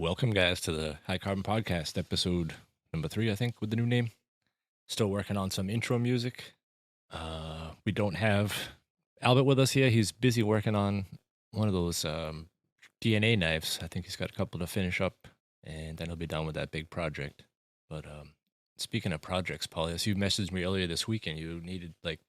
Welcome, guys, to the High Carbon Podcast, episode number 3, I think, with the new name. Still working on some intro music. We don't have Albert with us here. He's busy working on one of those DNA knives. I think he's got a couple to finish up, and then he'll be done with that big project. But speaking of projects, Paulius, you messaged me earlier this week, and you needed like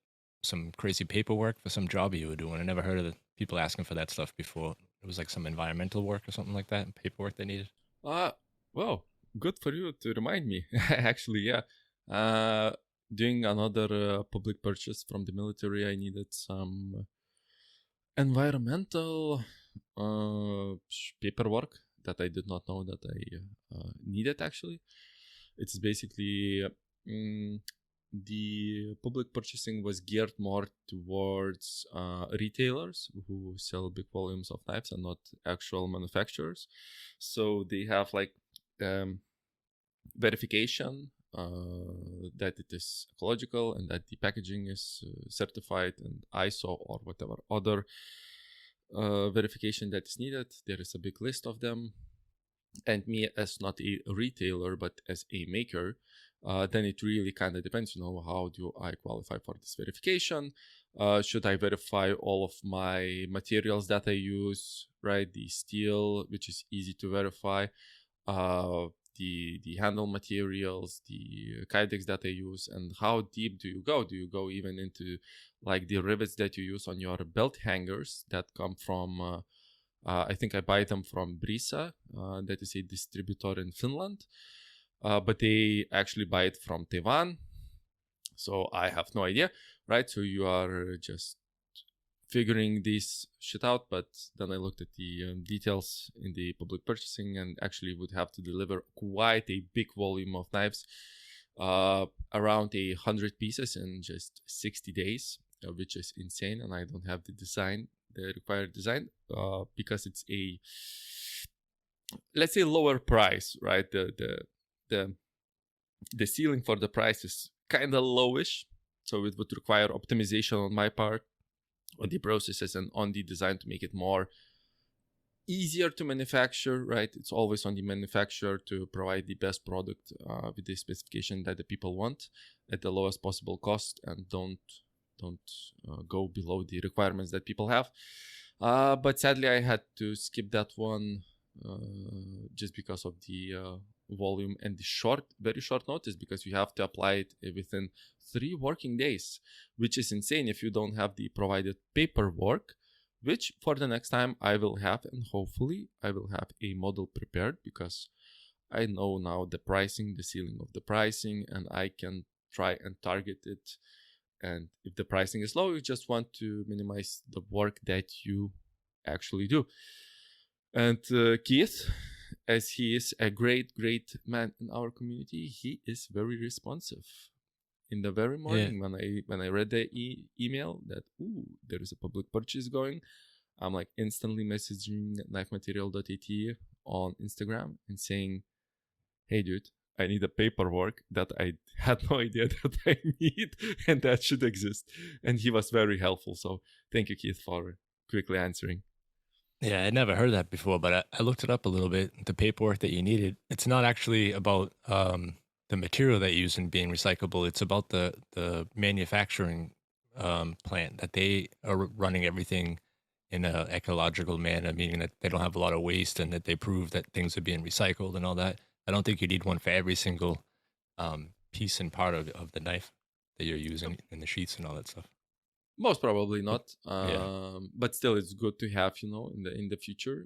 some crazy paperwork for some job you were doing. I never heard of the people asking for that stuff before. It was like some environmental work or something like that, paperwork they needed. Well, good for you to remind me. Actually, yeah. Doing another public purchase from the military, I needed some environmental paperwork that I did not know that I needed, actually. It's basically the public purchasing was geared more towards retailers who sell big volumes of knives and not actual manufacturers. So they have like verification that it is ecological and that the packaging is certified and ISO or whatever other verification that is needed. There is a big list of them. And me, as not a retailer, but as a maker, then it really kind of depends, how do I qualify for this verification? Should I verify all of my materials that I use, right? The steel, which is easy to verify, the handle materials, the kydex that I use, and how deep do you go? Do you go even into like the rivets that you use on your belt hangers that come from I think I buy them from Brisa, that is a distributor in Finland, but they actually buy it from Taiwan. So I have no idea, right? So you are just figuring this shit out. But then I looked at the details in the public purchasing and actually would have to deliver quite a big volume of knives, around 100 pieces in just 60 days, which is insane. And I don't have the required design, because it's a, let's say, lower price, right? The ceiling for the price is kind of lowish, so it would require optimization on my part on the processes and on the design to make it more easier to manufacture, right? It's always on the manufacturer to provide the best product with the specification that the people want at the lowest possible cost, and don't go below the requirements that people have. But sadly, I had to skip that one just because of the volume and the very short notice, because you have to apply it within 3 working days, which is insane if you don't have the provided paperwork, which for the next time I will have, and hopefully I will have a model prepared, because I know now the pricing, the ceiling of the pricing, and I can try and target it. And if the pricing is low, you just want to minimize the work that you actually do. And Keith, as he is a great man in our community, he is very responsive. In the very morning, when I read the email that there is a public purchase going, I'm like instantly messaging knifematerial.at on Instagram and saying, "Hey dude, I need a paperwork that I had no idea that I need and that should exist." And he was very helpful. So thank you, Keith, for quickly answering. Yeah, I'd never heard that before, but I looked it up a little bit. The paperwork that you needed, it's not actually about the material that you use in being recyclable. It's about the manufacturing plant, that they are running everything in an ecological manner, meaning that they don't have a lot of waste and that they prove that things are being recycled and all that. I don't think you need one for every single piece and part of the knife that you're using in the sheaths and all that stuff. Most probably not, Yeah. but still it's good to have, in the future,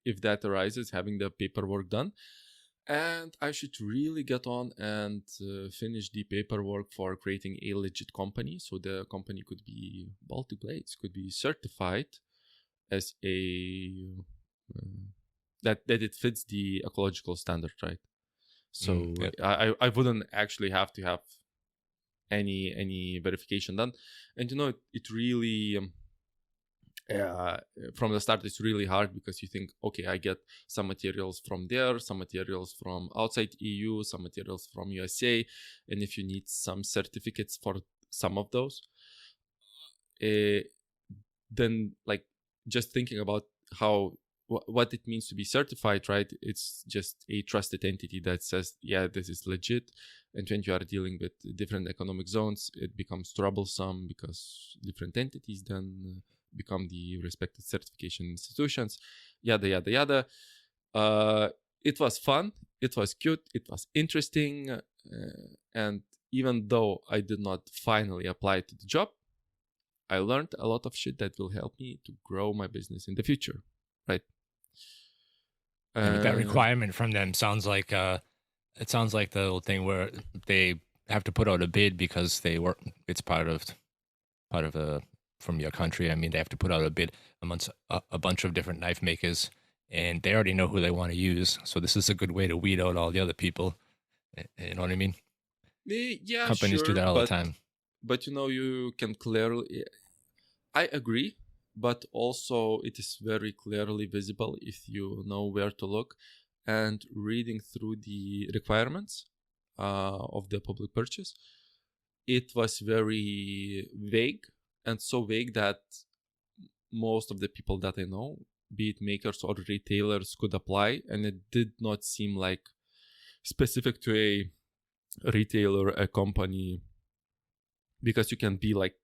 if that arises, having the paperwork done. And I should really get on and finish the paperwork for creating a legit company, so the company could be Baltic Blades, could be certified as a that it fits the ecological standard, right? So Yep. I wouldn't actually have to have any verification done. And it really from the start it's really hard, because you think, okay, I get some materials from there, some materials from outside EU, some materials from USA, and if you need some certificates for some of those, then like just thinking about how what it means to be certified, right? It's just a trusted entity that says, yeah, this is legit. And when you are dealing with different economic zones, it becomes troublesome because different entities then become the respected certification institutions, yada, yada, yada. It was fun. It was cute. It was interesting. And even though I did not finally apply to the job, I learned a lot of shit that will help me to grow my business in the future, right? And with that requirement from them sounds like it sounds like the little thing where they have to put out a bid because they work. It's part of from your country. I mean, they have to put out a bid amongst a bunch of different knife makers, and they already know who they want to use. So this is a good way to weed out all the other people. You know what I mean? Yeah, companies sure, do that all the time. But you can clearly. I agree, but also it is very clearly visible if you know where to look, and reading through the requirements of the public purchase, it was very vague, and so vague that most of the people that I know, be it makers or retailers, could apply, and it did not seem like specific to a retailer, a company, because you can be like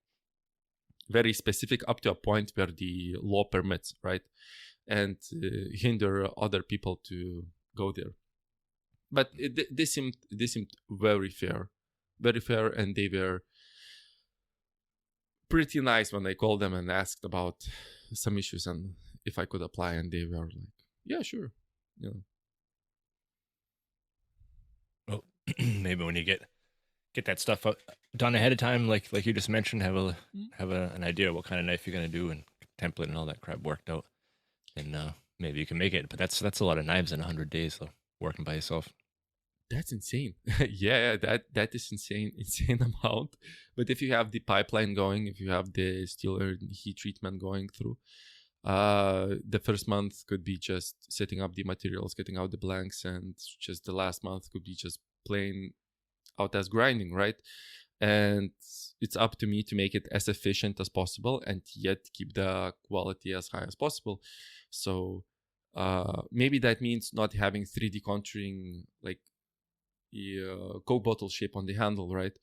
very specific up to a point where the law permits, right? And hinder other people to go there. But this seemed very fair, and they were pretty nice when I called them and asked about some issues and if I could apply, and they were like, yeah, sure. Yeah. Well, maybe when you get that stuff done ahead of time, like you just mentioned, have an idea of what kind of knife you're gonna do and template and all that crap worked out, and maybe you can make it. But that's a lot of knives in 100 days, though, working by yourself. That's insane. Yeah, that is insane amount. But if you have the pipeline going, if you have the steel heat treatment going through, the first month could be just setting up the materials, getting out the blanks, and just the last month could be just plain out as grinding, right? And it's up to me to make it as efficient as possible and yet keep the quality as high as possible. So maybe that means not having 3D contouring, like Coke bottle shape on the handle, right?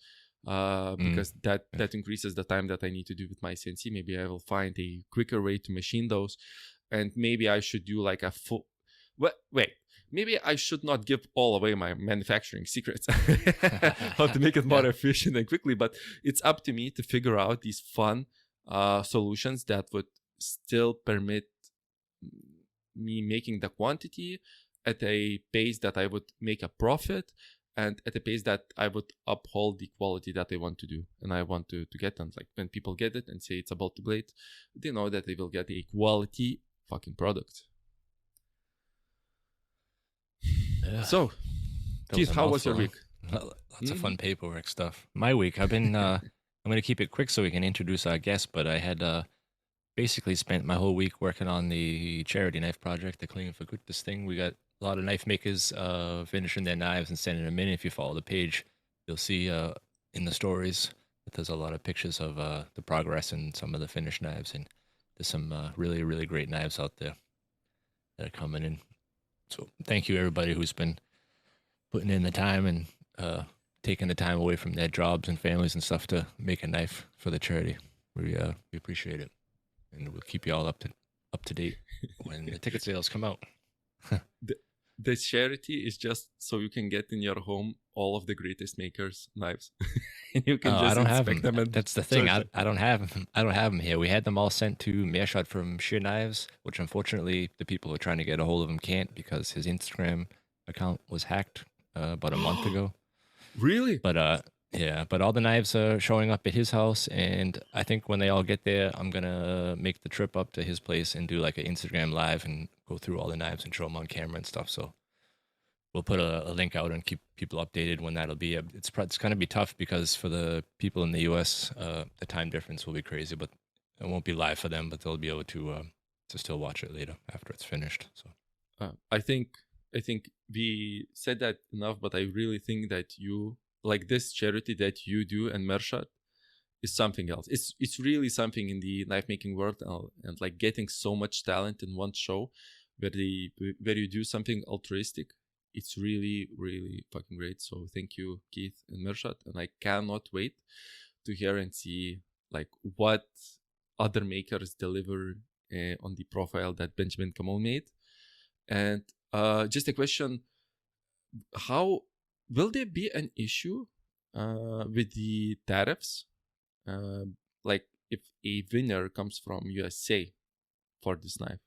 Because that increases the time that I need to do with my CNC. Maybe I will find a quicker way to machine those, and maybe I should do like a full. Wait, maybe I should not give all away my manufacturing secrets, how to make it more efficient and quickly. But it's up to me to figure out these fun solutions that would still permit me making the quantity at a pace that I would make a profit, and at a pace that I would uphold the quality that I want to do. And I want to get them. Like when people get it and say it's about the blade, they know that they will get a quality fucking product. Yeah. So, Keith, how was your week? Lots of fun paperwork stuff. My week, I've been, I'm going to keep it quick so we can introduce our guest, but I had basically spent my whole week working on the charity knife project, the Clean for Good, this thing. We got a lot of knife makers finishing their knives and sending them in. If you follow the page, you'll see in the stories that there's a lot of pictures of the progress and some of the finished knives. And there's some really, really great knives out there that are coming in. So thank you, everybody who's been putting in the time and taking the time away from their jobs and families and stuff to make a knife for the charity. We appreciate it. And we'll keep you all up to date when the ticket sales come out. The charity is just so you can get in your home all of the greatest makers' knives. And you can just inspect them. And that's the thing. I don't have them here. We had them all sent to Meerschot from Sheer Knives, which unfortunately the people who are trying to get a hold of him can't because his Instagram account was hacked about a month ago. Really? But but all the knives are showing up at his house, and I think when they all get there, I'm gonna make the trip up to his place and do like an Instagram live and go through all the knives and show them on camera and stuff. So we'll put a link out and keep people updated when that'll be. It's gonna be tough because for the people in the U.S., the time difference will be crazy, but it won't be live for them, but they'll be able to still watch it later after it's finished. So I think we said that enough, but I really think that you. Like this charity that you do and Meerschot is something else. It's really something in the knife making world, and like getting so much talent in one show where you do something altruistic. It's really, really fucking great. So thank you, Keith and Mirshat. And I cannot wait to hear and see like what other makers deliver on the profile that Benjamin Kamon made. And just a question, how will there be an issue with the tariffs? Like if a winner comes from USA for this knife,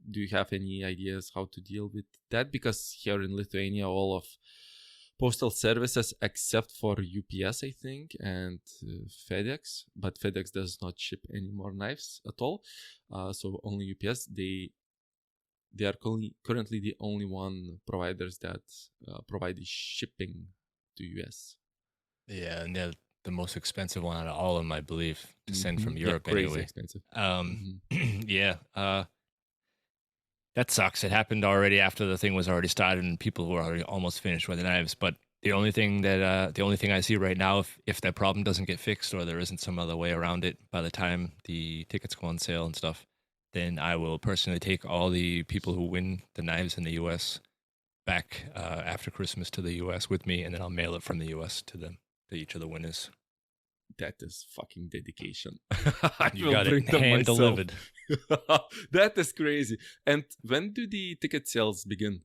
do you have any ideas how to deal with that? Because here in Lithuania, all of postal services except for UPS, I think, and FedEx, but FedEx does not ship any more knives at all. So only UPS. They are currently the only one providers that provide the shipping to US. Yeah, and they're the most expensive one out of all of them, I believe, to send from Europe crazy anyway. Expensive. Yeah. That sucks. It happened already after the thing was already started and people were already almost finished with the knives. But the only thing I see right now, if that problem doesn't get fixed or there isn't some other way around it by the time the tickets go on sale and stuff, then I will personally take all the people who win the knives in the U.S. back after Christmas to the U.S. with me, and then I'll mail it from the U.S. to them, to each of the winners. That is fucking dedication. You got it hand delivered. That is crazy. And when do the ticket sales begin?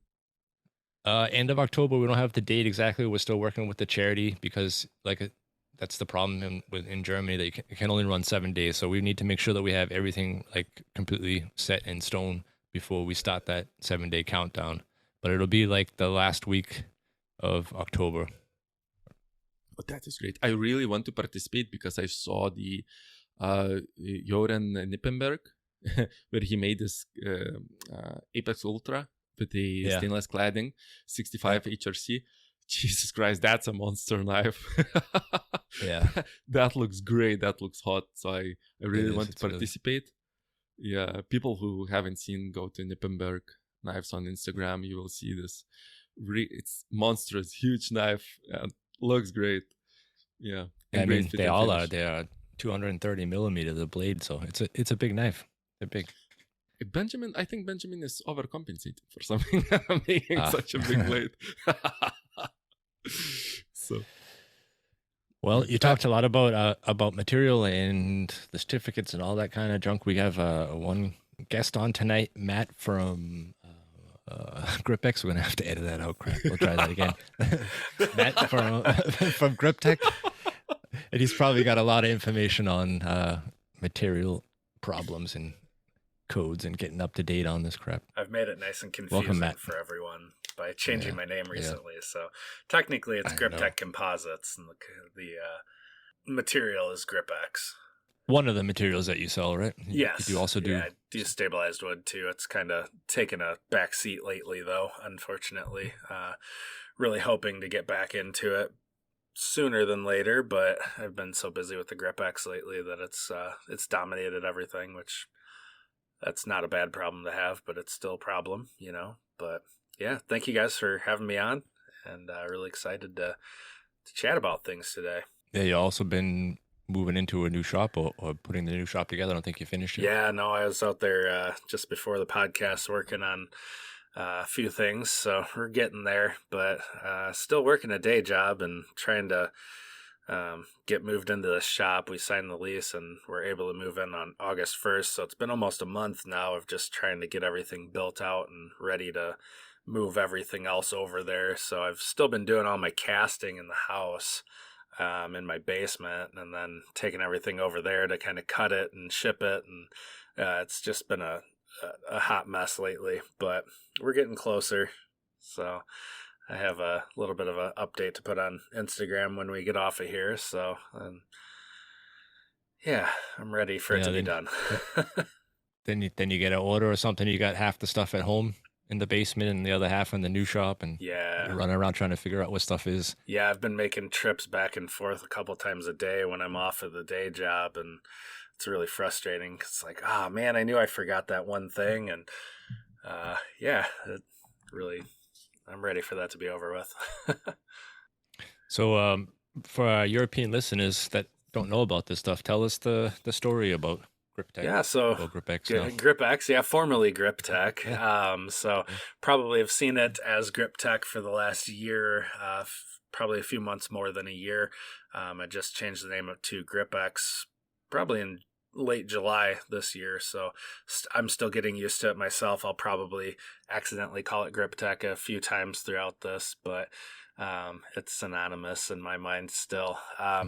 End of October. We don't have the date exactly. We're still working with the charity because, that's the problem in Germany, that you can only run 7 days. So we need to make sure that we have everything completely set in stone before we start that 7-day countdown. But it'll be like the last week of October. Oh, that is great. I really want to participate because I saw the Joren Nippenberg where he made this Apex Ultra with the stainless cladding 65 HRC. Jesus Christ, that's a monster knife. Yeah. That looks great. That looks hot. So I really want to participate. Really... Yeah, people who haven't seen, go to Nippenberg Knives on Instagram. You will see this. It's monstrous, huge knife. Looks great. Yeah. I mean, they all are. They are 230 millimeters of blade, so it's a big knife. They're big. Benjamin, I think Benjamin is overcompensating for something, making such a big blade. So, well, you talked a lot about material and the certificates and all that kind of junk. We have one guest on tonight, Matt from GripX. We're gonna have to edit that out. Crap. We'll try that again. Matt from Grip Tec, and he's probably got a lot of information on material problems and codes and getting up to date on this crap. I've made it nice and confusing for everyone by changing my name recently. So technically it's Grip Tec Composites, and the material is GripX. One of the materials that you sell, right? Yes. You also do. Yeah, destabilized wood too. It's kind of taken a back seat lately, though, unfortunately. Really hoping to get back into it sooner than later, but I've been so busy with the GripX lately that it's dominated everything, which that's not a bad problem to have, but it's still a problem, But yeah, thank you guys for having me on, and really excited to chat about things today. Yeah, you also been moving into a new shop or putting the new shop together. I don't think you finished it. Yeah, no, I was out there just before the podcast working on a few things, so we're getting there, but still working a day job and trying to get moved into the shop. We signed the lease and we're able to move in on August 1st, so it's been almost a month now of just trying to get everything built out and ready to move everything else over there. So I've still been doing all my casting in the house, in my basement, and then taking everything over there to kind of cut it and ship it, and it's just been a hot mess lately, but we're getting closer. So I have a little bit of an update to put on Instagram when we get off of here. So yeah, I'm ready for it to be done. Then you get an order or something. You got half the stuff at home in the basement and the other half in the new shop, and you're running around trying to figure out what stuff is. Yeah, I've been making trips back and forth a couple times a day when I'm off of the day job, and it's really frustrating. It's like, oh man, I knew I forgot that one thing, and it really, I'm ready for that to be over with. So for our European listeners that don't know about this stuff, tell us the story about Grip Tech. Yeah, so Well, GripX now. GripX, yeah, formerly Grip Tech. Yeah. So Yeah. probably have seen it as Grip Tech for the last year, probably a few months more than a year. I just changed the name up to GripX probably in late July this year, so I'm still getting used to it myself. I'll probably accidentally call it Grip Tech a few times throughout this, but it's synonymous in my mind still.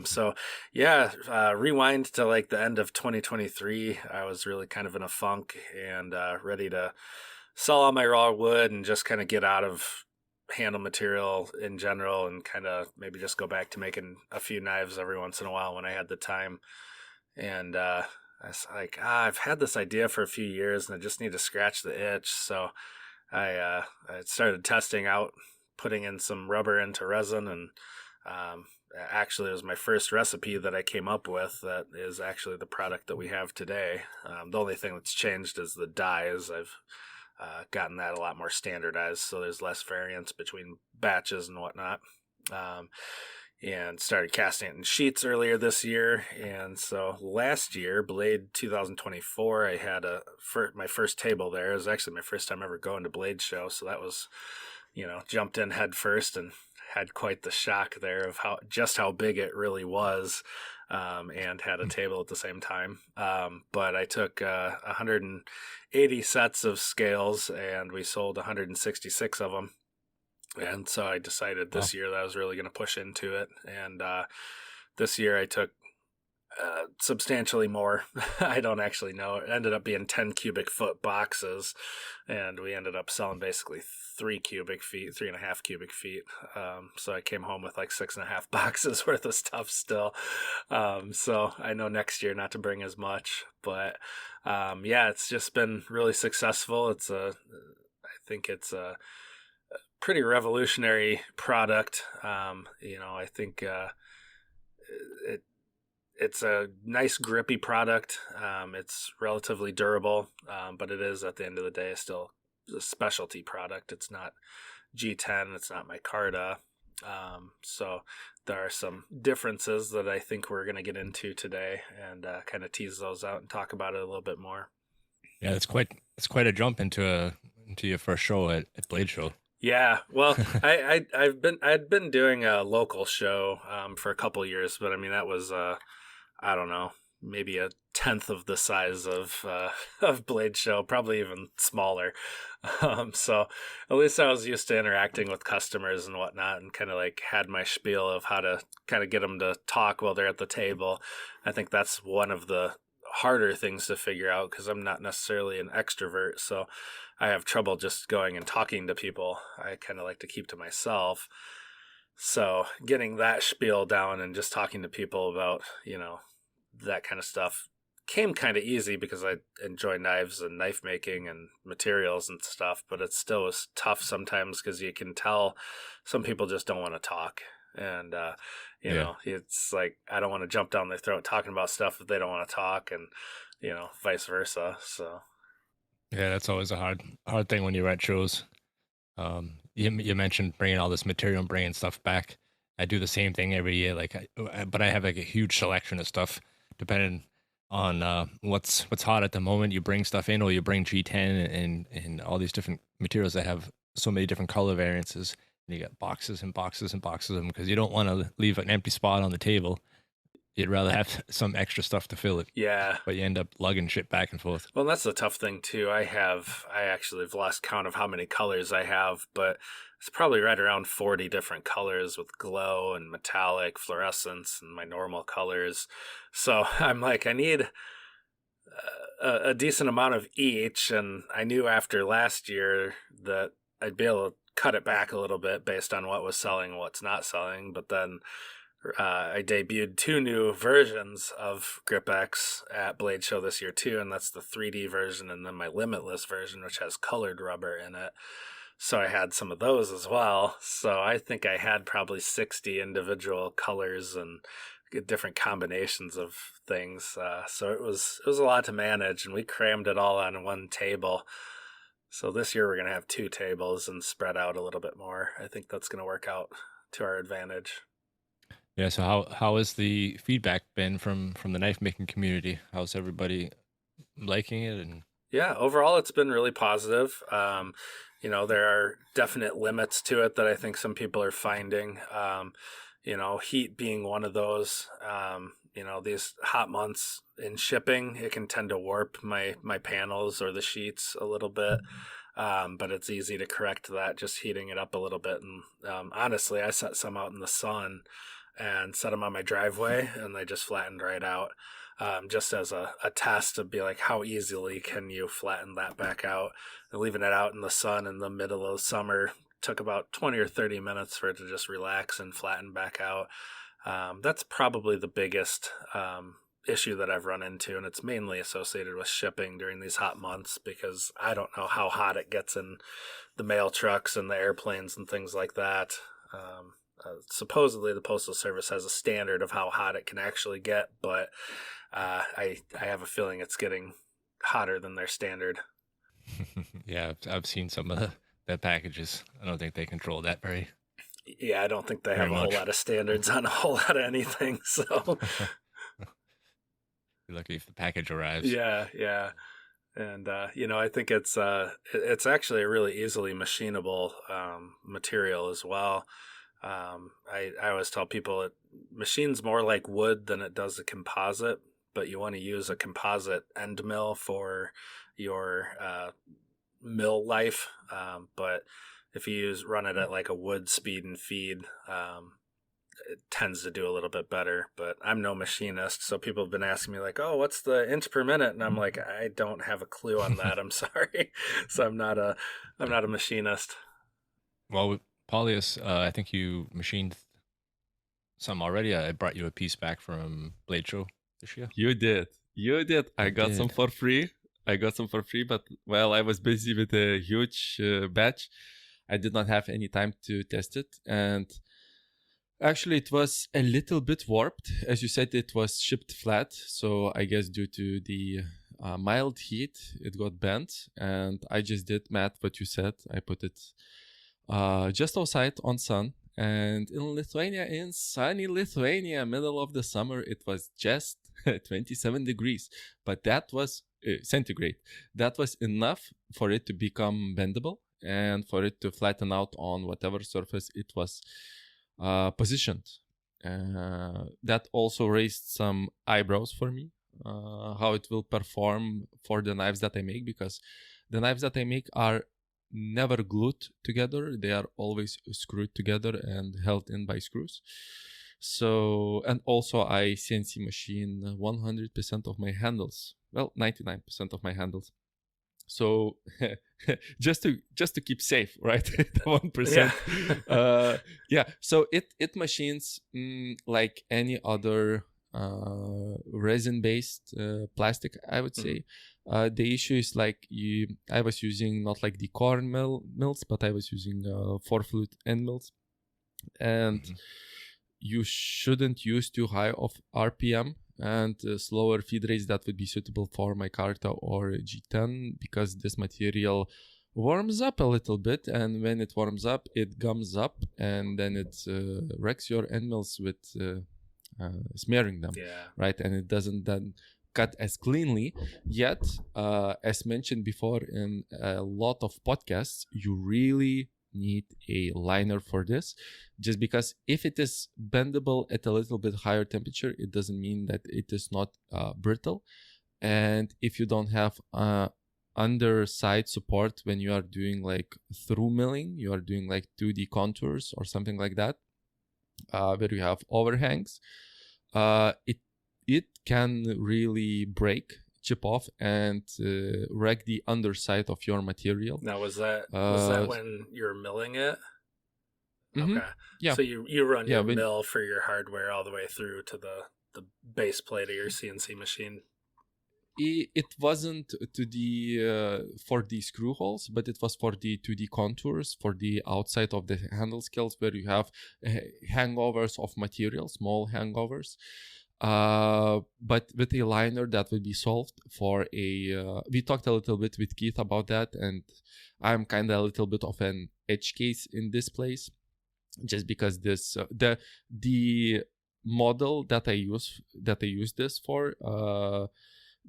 So yeah, rewind to like the end of 2023. I was really kind of in a funk and ready to sell all my raw wood and just kind of get out of handle material in general and kind of maybe just go back to making a few knives every once in a while when I had the time. And I was like, I've had this idea for a few years and I just need to scratch the itch. So I started testing out putting in some rubber into resin, and actually it was my first recipe that I came up with that is actually the product that we have today. The only thing that's changed is the dyes. I've gotten that a lot more standardized, so there's less variance between batches and whatnot. And started casting it in sheets earlier this year. And so last year, Blade 2024, I had my first table there. It was actually my first time ever going to Blade show. So that was, jumped in head first and had quite the shock there of how big it really was, and had a table at the same time. But I took 180 sets of scales and we sold 166 of them. And so I decided this year that I was really going to push into it. And this year I took substantially more. I don't actually know. It ended up being 10 cubic foot boxes. And we ended up selling basically 3.5 cubic feet. So I came home with like 6.5 boxes worth of stuff still. So I know next year not to bring as much. But yeah, it's just been really successful. I think it's a pretty revolutionary product. I think it's a nice grippy product. It's relatively durable, but it is at the end of the day still a specialty product. It's not G10, it's not micarta. So there are some differences that I think we're going to get into today and kind of tease those out and talk about it a little bit more. Yeah, it's quite a jump into your first show at Blade Show. Yeah, well, I'd been doing a local show for a couple years, but I mean that was I don't know, maybe a tenth of the size of Blade Show, probably even smaller. So at least I was used to interacting with customers and whatnot, and kind of like had my spiel of how to kind of get them to talk while they're at the table. I think that's one of the harder things to figure out because I'm not necessarily an extrovert, so I have trouble just going and talking to people. I kind of like to keep to myself. So getting that spiel down and just talking to people about, that kind of stuff came kind of easy because I enjoy knives and knife making and materials and stuff, but it still was tough sometimes because you can tell some people just don't want to talk. And, it's like, I don't want to jump down their throat talking about stuff if they don't want to talk, and, vice versa. So. Yeah, that's always a hard thing when you're at shows. You mentioned bringing all this material and bringing stuff back. I do the same thing every year. But I have like a huge selection of stuff depending on what's hot at the moment. You bring stuff in, or you bring G10 and all these different materials that have so many different color variances. And you got boxes and boxes and boxes of them because you don't want to leave an empty spot on the table. You'd rather have some extra stuff to fill it. Yeah. But you end up lugging shit back and forth. Well, that's the tough thing too. I actually have lost count of how many colors I have, but it's probably right around 40 different colors with glow and metallic, fluorescence, and my normal colors. So I'm like, I need a decent amount of each. And I knew after last year that I'd be able to cut it back a little bit based on what was selling and what's not selling. But then I debuted 2 new versions of GripX at Blade Show this year too, and that's the 3D version and then my limitless version, which has colored rubber in it. So I had some of those as well. So I think I had probably 60 individual colors and different combinations of things. So it was a lot to manage, and we crammed it all on one table. So this year we're going to have 2 tables and spread out a little bit more. I think that's going to work out to our advantage. Yeah, so how has the feedback been from the knife making community? How's everybody liking it? And Yeah, overall it's been really positive. There are definite limits to it that I think some people are finding. Heat being one of those. These hot months in shipping, it can tend to warp my panels or the sheets a little bit. But it's easy to correct that just heating it up a little bit. And honestly, I set some out in the sun and set them on my driveway, and they just flattened right out. Just as a test to be like, how easily can you flatten that back out? And leaving it out in the sun in the middle of summer took about 20 or 30 minutes for it to just relax and flatten back out. That's probably the biggest issue that I've run into, and it's mainly associated with shipping during these hot months, because I don't know how hot it gets in the mail trucks and the airplanes and things like that. Supposedly the Postal Service has a standard of how hot it can actually get, but I have a feeling it's getting hotter than their standard. yeah, I've seen some of the packages. I don't think they control that very. Yeah, I don't think they have Very a whole much. lot of standards on a whole lot of anything. So You're lucky if the package arrives. yeah. And I think it's actually a really easily machinable material as well. I always tell people it machines more like wood than it does a composite, but you want to use a composite end mill for your mill life. But if you run it at like a wood speed and feed, it tends to do a little bit better. But I'm no machinist, so people have been asking me like, "Oh, what's the inch per minute?" And I'm like, I don't have a clue on that. I'm sorry. So I'm not a machinist. Well, with Polyus, I think you machined some already. I brought you a piece back from Blade Show this year. You did. I got some for free. But I was busy with a huge batch. I did not have any time to test it, and actually it was a little bit warped. As you said, it was shipped flat, so I guess due to the mild heat, it got bent. And I just did, Matt, what you said. I put it just outside on sun. And in Lithuania, in sunny Lithuania, middle of the summer, it was just 27 degrees. But that was centigrade. That was enough for it to become bendable and for it to flatten out on whatever surface it was positioned. That also raised some eyebrows for me, how it will perform for the knives that I make, because the knives that I make are never glued together. They are always screwed together and held in by screws. So, and also I CNC machine 100% of my handles. Well, 99% of my handles. So just to keep safe, right? The 1%. Yeah. So it machines like any other resin-based plastic, I would say. The issue is like I was using not like the corn mills, but I was using 4-flute end mills, and you shouldn't use too high of RPM and slower feed rates that would be suitable for my Carta or G10, because this material warms up a little bit, and when it warms up, it gums up, and then it wrecks your end mills with smearing them, right? And it doesn't then cut as cleanly. Yet, as mentioned before in a lot of podcasts, you really need a liner for this, just because if it is bendable at a little bit higher temperature, it doesn't mean that it is not brittle. And if you don't have underside support when you are doing like through milling, you are doing like 2D contours or something like that, where you have overhangs, it can really break, chip off, and wreck the underside of your material. Now, was that when you were milling it? Mm-hmm. Okay. Yeah. So you run your mill for your hardware all the way through to the base plate of your CNC machine? It wasn't to the for the screw holes, but it was for the 2D contours, for the outside of the handle scales, where you have hangovers of material, small hangovers. But with a liner, that will be solved for a... we talked a little bit with Keith about that, and I'm kind of a little bit of an edge case in this place, just because this the model that I use this for,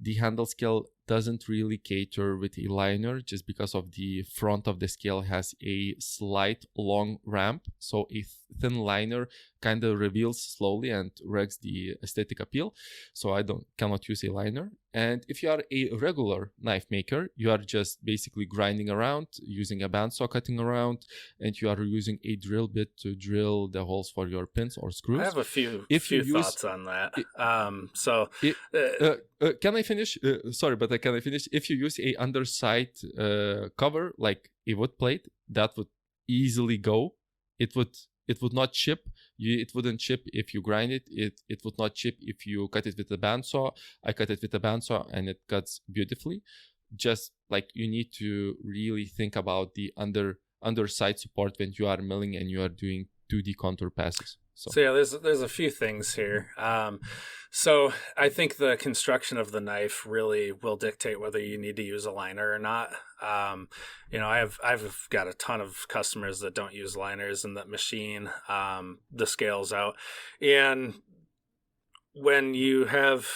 the handle scale doesn't really cater with a liner just because of the front of the scale has a slight long ramp. So a thin liner kind of reveals slowly and wrecks the aesthetic appeal. So I cannot use a liner. And if you are a regular knife maker, you are just basically grinding around, using a bandsaw cutting around, and you are using a drill bit to drill the holes for your pins or screws. I have a few thoughts on that. Can I finish? Sorry, but can I finish? If you use a underside cover, like a wood plate, that would easily go. It would not chip. It wouldn't chip if you grind it. It would not chip if you cut it with a bandsaw. I cut it with a bandsaw and it cuts beautifully. Just like you need to really think about the underside support when you are milling and you are doing 2D contour passes. So yeah, there's a few things here. So I think the construction of the knife really will dictate whether you need to use a liner or not. I've got a ton of customers that don't use liners and that machine the scales out. And when you have,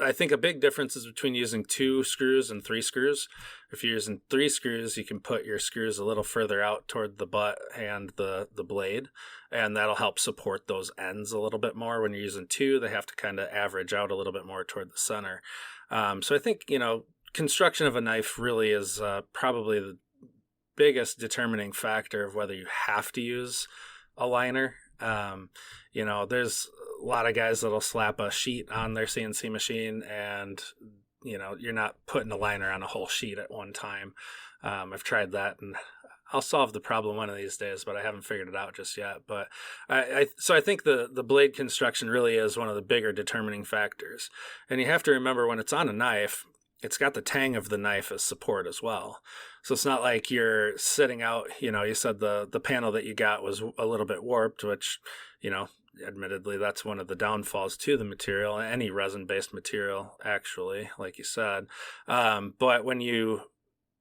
I think a big difference is between using 2 screws and 3 screws. If you're using 3 screws, you can put your screws a little further out toward the butt and the blade, and that'll help support those ends a little bit more. When you're using 2, they have to kind of average out a little bit more toward the center. So I think, construction of a knife really is probably the biggest determining factor of whether you have to use a liner. There's a lot of guys that'll slap a sheet on their CNC machine and, you're not putting a liner on a whole sheet at one time. I've tried that and I'll solve the problem one of these days, but I haven't figured it out just yet. But I think the blade construction really is one of the bigger determining factors. And you have to remember when it's on a knife, it's got the tang of the knife as support as well. So it's not like you're sitting out, you said the panel that you got was a little bit warped, which, admittedly, that's one of the downfalls to the material, any resin-based material, actually, like you said. But when you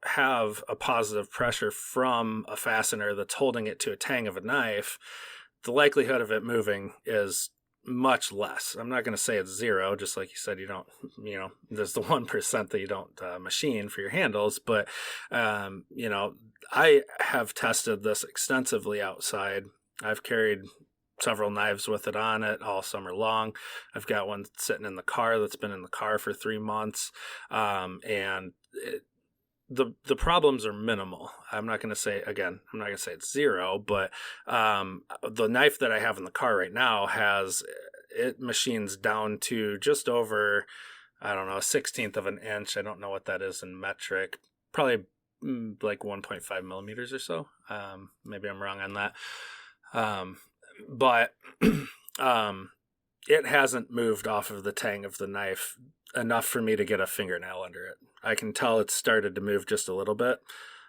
have a positive pressure from a fastener that's holding it to a tang of a knife, the likelihood of it moving is much less. I'm not going to say it's 0, just like you said, you don't, there's the 1% that you don't machine for your handles, but, I have tested this extensively outside. I've carried several knives with it on it all summer long. I've got one sitting in the car that's been in the car for 3 months, and the problems are minimal. I'm not going to say it's 0, but the knife that I have in the car right now it machines down to just over, I don't know, a 1/16 of an inch. I don't know what that is in metric. Probably like 1.5 millimeters or so. Maybe I'm wrong on that. But it hasn't moved off of the tang of the knife enough for me to get a fingernail under it. I can tell it's started to move just a little bit,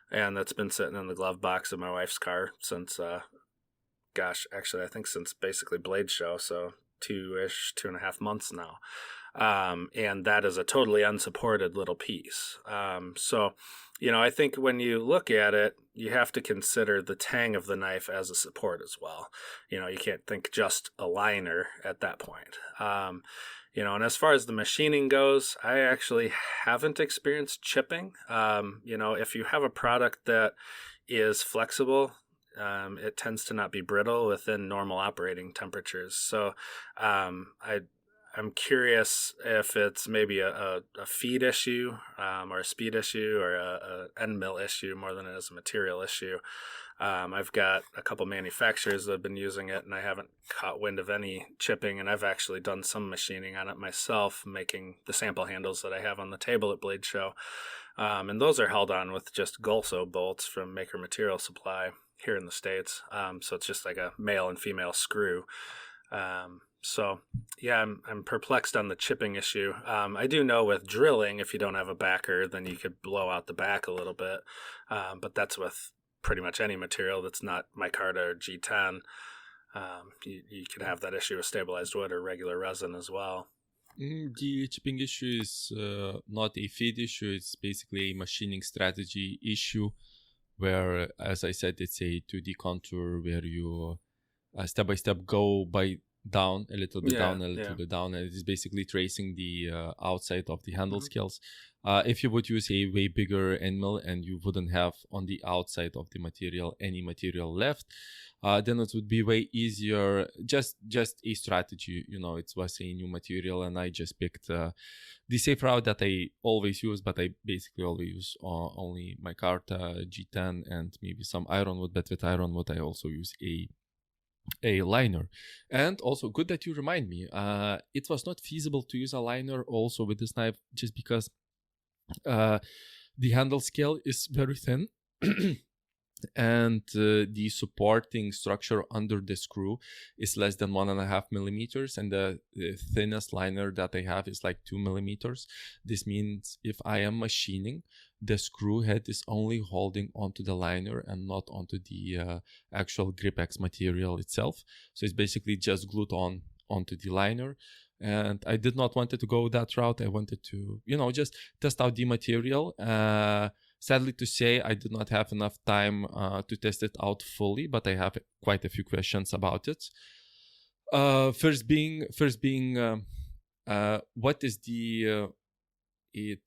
and that's been sitting in the glove box of my wife's car since, I think since basically Blade Show, so 2.5 months now. And that is a totally unsupported little piece. So, I think when you look at it, you have to consider the tang of the knife as a support as well. You can't think just a liner at that point. And as far as the machining goes, I actually haven't experienced chipping. If you have a product that is flexible, it tends to not be brittle within normal operating temperatures. So I'm curious if it's maybe a feed issue or a speed issue or a end mill issue more than it is a material issue. I've got a couple manufacturers that have been using it, and I haven't caught wind of any chipping, and I've actually done some machining on it myself, making the sample handles that I have on the table at Blade Show. And those are held on with just Gulso bolts from Maker Material Supply here in the States. So it's just like a male and female screw. So yeah, I'm perplexed on the chipping issue. I do know with drilling, if you don't have a backer, then you could blow out the back a little bit. But that's with pretty much any material that's not micarta or G10. You can have that issue with stabilized wood or regular resin as well. The chipping issue is not a feed issue. It's basically a machining strategy issue where, as I said, it's a 2D contour where you step by step go by down, a little bit down, a little Yeah. bit down, and it is basically tracing the outside of the handle Mhm. scales. If you would use a way bigger end mill and you wouldn't have on the outside of the material any material left, then it would be way easier. Just a strategy, it was a new material, and I just picked the safe route that I always use, but I basically always use only micarta, G10, and maybe some ironwood. But with ironwood, I also use a liner. And also, good that you remind me, it was not feasible to use a liner also with this knife, just because the handle scale is very thin. And the supporting structure under the screw is less than 1.5 millimeters, and the thinnest liner that I have is like 2 millimeters. This means if I am machining, the screw head is only holding onto the liner and not onto the actual GripX material itself. So it's basically just glued onto the liner. And I did not want it to go that route. I wanted to, just test out the material. Sadly to say, I did not have enough time to test it out fully, but I have quite a few questions about it. First being, what is the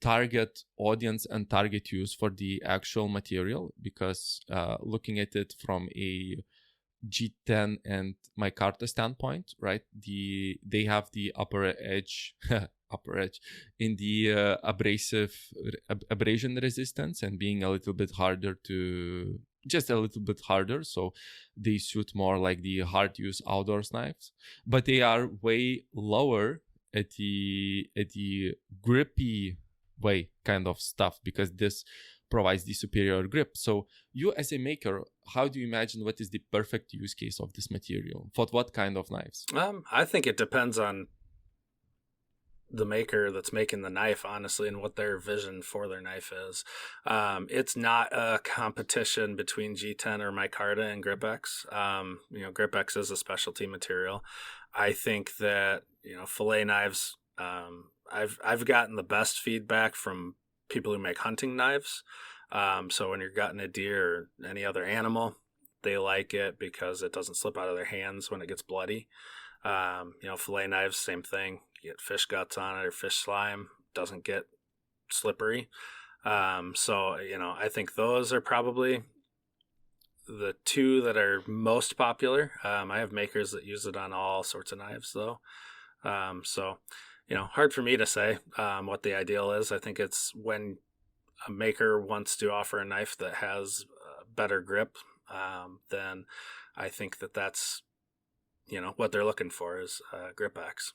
target audience and target use for the actual material? Because looking at it from a G10 and micarta standpoint, right? They have the upper edge in the abrasion resistance, and being a little bit harder so they suit more like the hard use outdoors knives, but they are way lower at the grippy way kind of stuff, because this provides the superior grip. So you as a maker, how do you imagine what is the perfect use case of this material for what kind of knives? I think it depends on the maker that's making the knife, honestly, and what their vision for their knife is. It's not a competition between G10 or micarta and GripX. GripX is a specialty material. I think that fillet knives. I've gotten the best feedback from people who make hunting knives. So when you're gutting a deer or any other animal, they like it because it doesn't slip out of their hands when it gets bloody. Fillet knives, same thing. You get fish guts on it or fish slime, doesn't get slippery. I think those are probably the two that are most popular. I have makers that use it on all sorts of knives, though. Hard for me to say what the ideal is. I think it's when a maker wants to offer a knife that has better grip, then I think that's what they're looking for is GripX.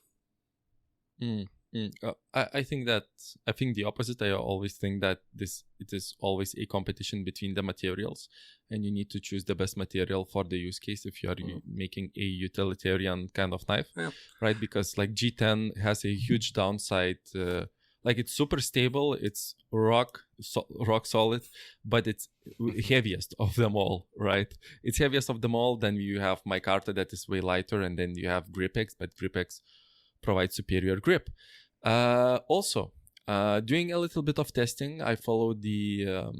I think the opposite. I always think that it is always a competition between the materials, and you need to choose the best material for the use case if you are making a utilitarian kind of knife, right? Because like G10 has a huge downside. Like it's super stable, it's rock solid, but it's heaviest of them all, right? It's heaviest of them all. Then you have micarta that is way lighter, and then you have GripX, but GripX provides superior grip. Also, doing a little bit of testing, I followed the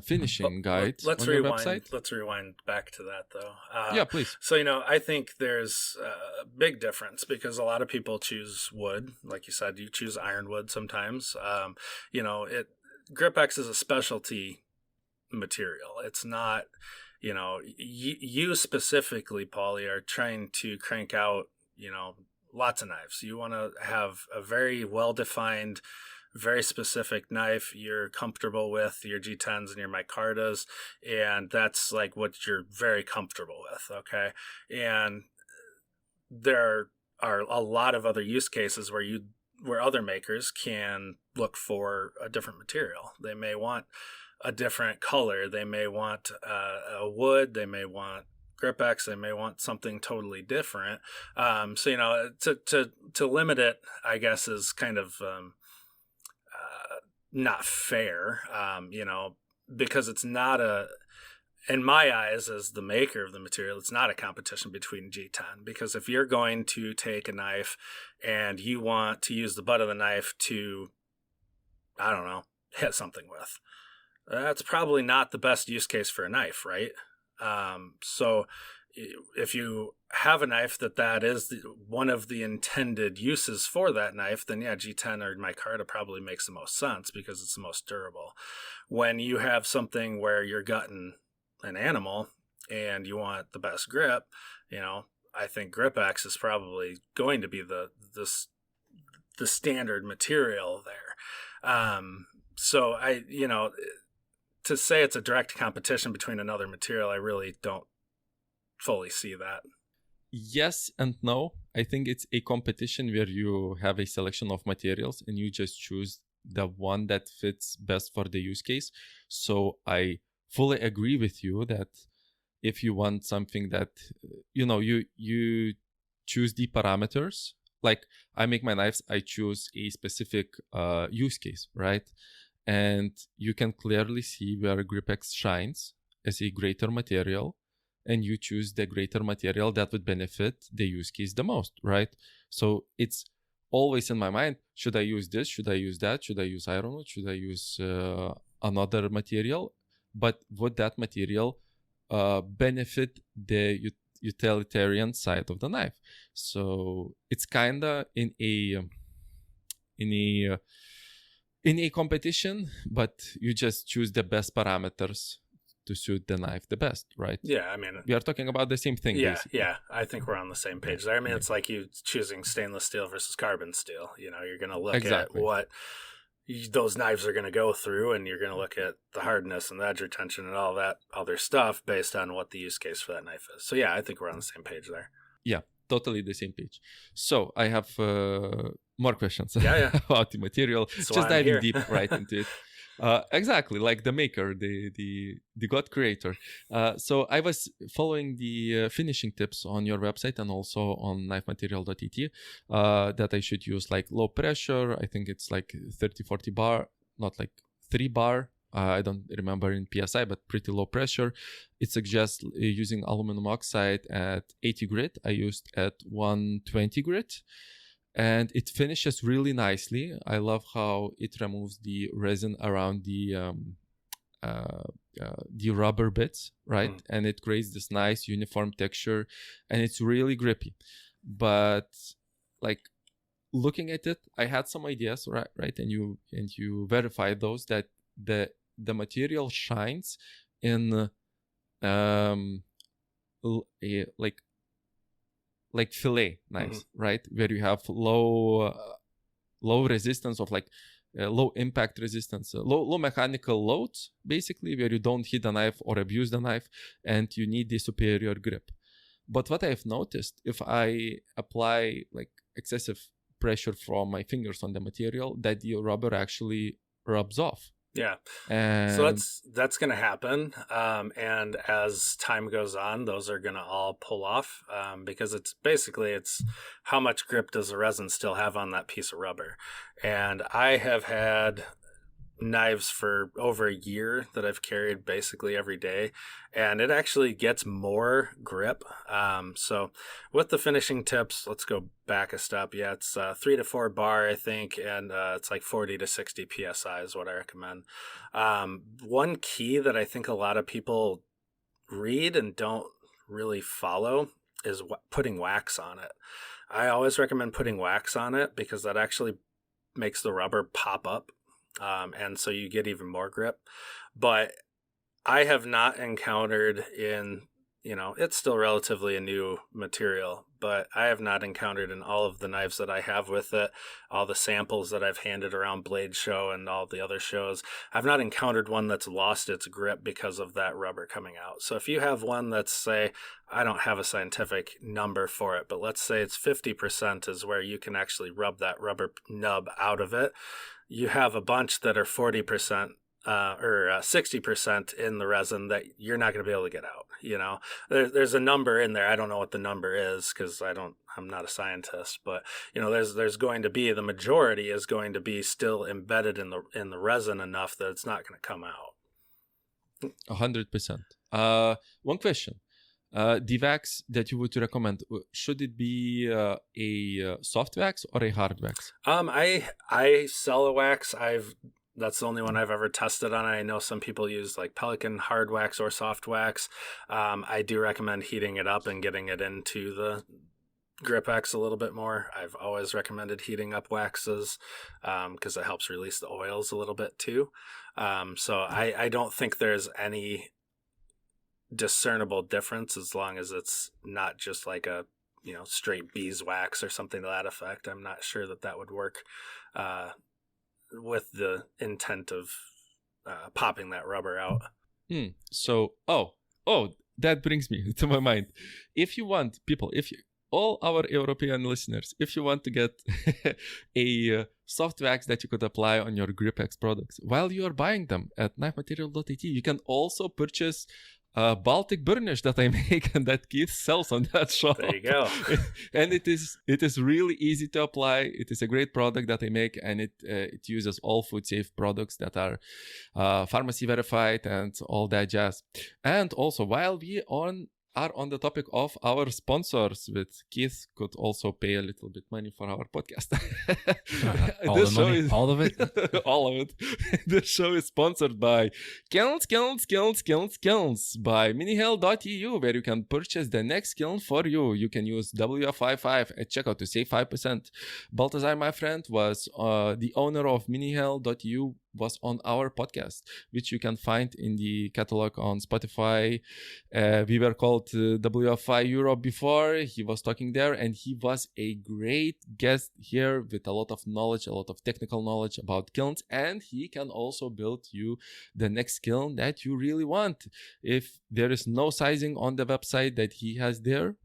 finishing guide on your website. Let's rewind back to that, though. Yeah, please. So, I think there's a big difference because a lot of people choose wood. Like you said, you choose ironwood sometimes. GripX is a specialty material. It's not, you specifically, Paulie, are trying to crank out, lots of knives. You want to have a very well-defined, very specific knife you're comfortable with, your G10s and your micartas, and that's like what you're very comfortable with, okay? And there are a lot of other use cases where other makers can look for a different material. They may want a different color, they may want a wood, they may want GripX, they may want something totally different. To limit it, I guess, is kind of not fair, because it's not in my eyes, as the maker of the material, it's not a competition between G10. Because if you're going to take a knife and you want to use the butt of the knife to, I don't know, hit something with, that's probably not the best use case for a knife, right? if you have a knife that is one of the intended uses for that knife, then yeah, G10 or micarta probably makes the most sense because it's the most durable. When you have something where you're gutting an animal and you want the best grip, I think GripX is probably going to be the standard material there. So to say it's a direct competition between another material, I really don't fully see that. Yes and no. I think it's a competition where you have a selection of materials and you just choose the one that fits best for the use case. So I fully agree with you that if you want something that, you choose the parameters. Like I make my knives, I choose a specific use case, right? And you can clearly see where GripX shines as a greater material, and you choose the greater material that would benefit the use case the most, right? So it's always in my mind, should I use this? Should I use that? Should I use iron wood? Should I use another material? But would that material benefit the utilitarian side of the knife? So it's kind of in a competition, but you just choose the best parameters to suit the knife the best, right? Yeah, I mean, we are talking about the same thing. Basically. Yeah, I think we're on the same page there. I mean, it's like you choosing stainless steel versus carbon steel. You're going to look at what those knives are going to go through, and you're going to look at the hardness and the edge retention and all that other stuff based on what the use case for that knife is. So yeah, I think we're on the same page there. Yeah, totally the same page. So I have more questions about the material. That's just diving deep right into it. Exactly, like the maker, the God creator. So I was following the finishing tips on your website and also on knifematerial.it that I should use like low pressure. I think it's like 30-40 bar, not like 3 bar. I don't remember in PSI, but pretty low pressure. It suggests using aluminum oxide at 80 grit. I used at 120 grit. And it finishes really nicely. I love how it removes the resin around the rubber bits, right? And it creates this nice uniform texture, and it's really grippy. But like looking at it, I had some ideas, right? And you verified those that the material shines in like fillet knives, right? Where you have low resistance of like low impact resistance, low mechanical loads, basically, where you don't hit the knife or abuse the knife, and you need the superior grip. But what I've noticed, if I apply like excessive pressure from my fingers on the material, that the rubber actually rubs off. Yeah. And so that's going to happen. And as time goes on, those are going to all pull off because it's how much grip does the resin still have on that piece of rubber. And I have had knives for over a year that I've carried basically every day, and it actually gets more grip. So with the finishing tips, let's go back a step. Yeah, it's 3 to 4 bar, I think, and it's like 40 to 60 psi is what I recommend. One key that I think a lot of people read and don't really follow is putting wax on it. I always recommend putting wax on it because that actually makes the rubber pop up. And so you get even more grip. But I have not encountered it's still relatively a new material, but I have not encountered in all of the knives that I have with it, all the samples that I've handed around Blade Show and all the other shows, I've not encountered one that's lost its grip because of that rubber coming out. So if you have one that's, say, I don't have a scientific number for it, but let's say it's 50% is where you can actually rub that rubber nub out of it. You have a bunch that are 40% or 60% in the resin that you're not going to be able to get out. There's a number in there. I don't know what the number is because I'm not a scientist, but there's going to be, the majority is going to be still embedded in the resin enough that it's not going to come out. 100%. One question. The wax that you would recommend, should it be a soft wax or a hard wax? I sell a wax. I've That's the only one I've ever tested on. I know some people use like Pelican hard wax or soft wax. I do recommend heating it up and getting it into the GripX a little bit more. I've always recommended heating up waxes because it helps release the oils a little bit too. So I don't think there's any discernible difference as long as it's not just like a straight beeswax or something to that effect. I'm not sure that would work with the intent of popping that rubber out. So that brings me to my mind. If you want people, all our European listeners, if you want to get a soft wax that you could apply on your GripX products while you are buying them at knifematerial.at, you can also purchase Baltic burnish that I make and that Keith sells on that shop. There you go. And it is really easy to apply. It is a great product that I make, and it uses all food safe products that are pharmacy verified and all that jazz. And also, while we are on the topic of our sponsors, with Keith could also pay a little bit money for our podcast. All the money, all of it? All of it. This show is sponsored by Kilns by minihell.eu, where you can purchase the next kiln for you. You can use WF55 at checkout to save 5%. Baltazar, my friend, was the owner of minihell.eu, was on our podcast, which you can find in the catalog on Spotify. We were called WFI Europe before. He was talking there, and he was a great guest here with a lot of knowledge, a lot of technical knowledge about kilns, and he can also build you the next kiln that you really want. If there is no sizing on the website that he has there,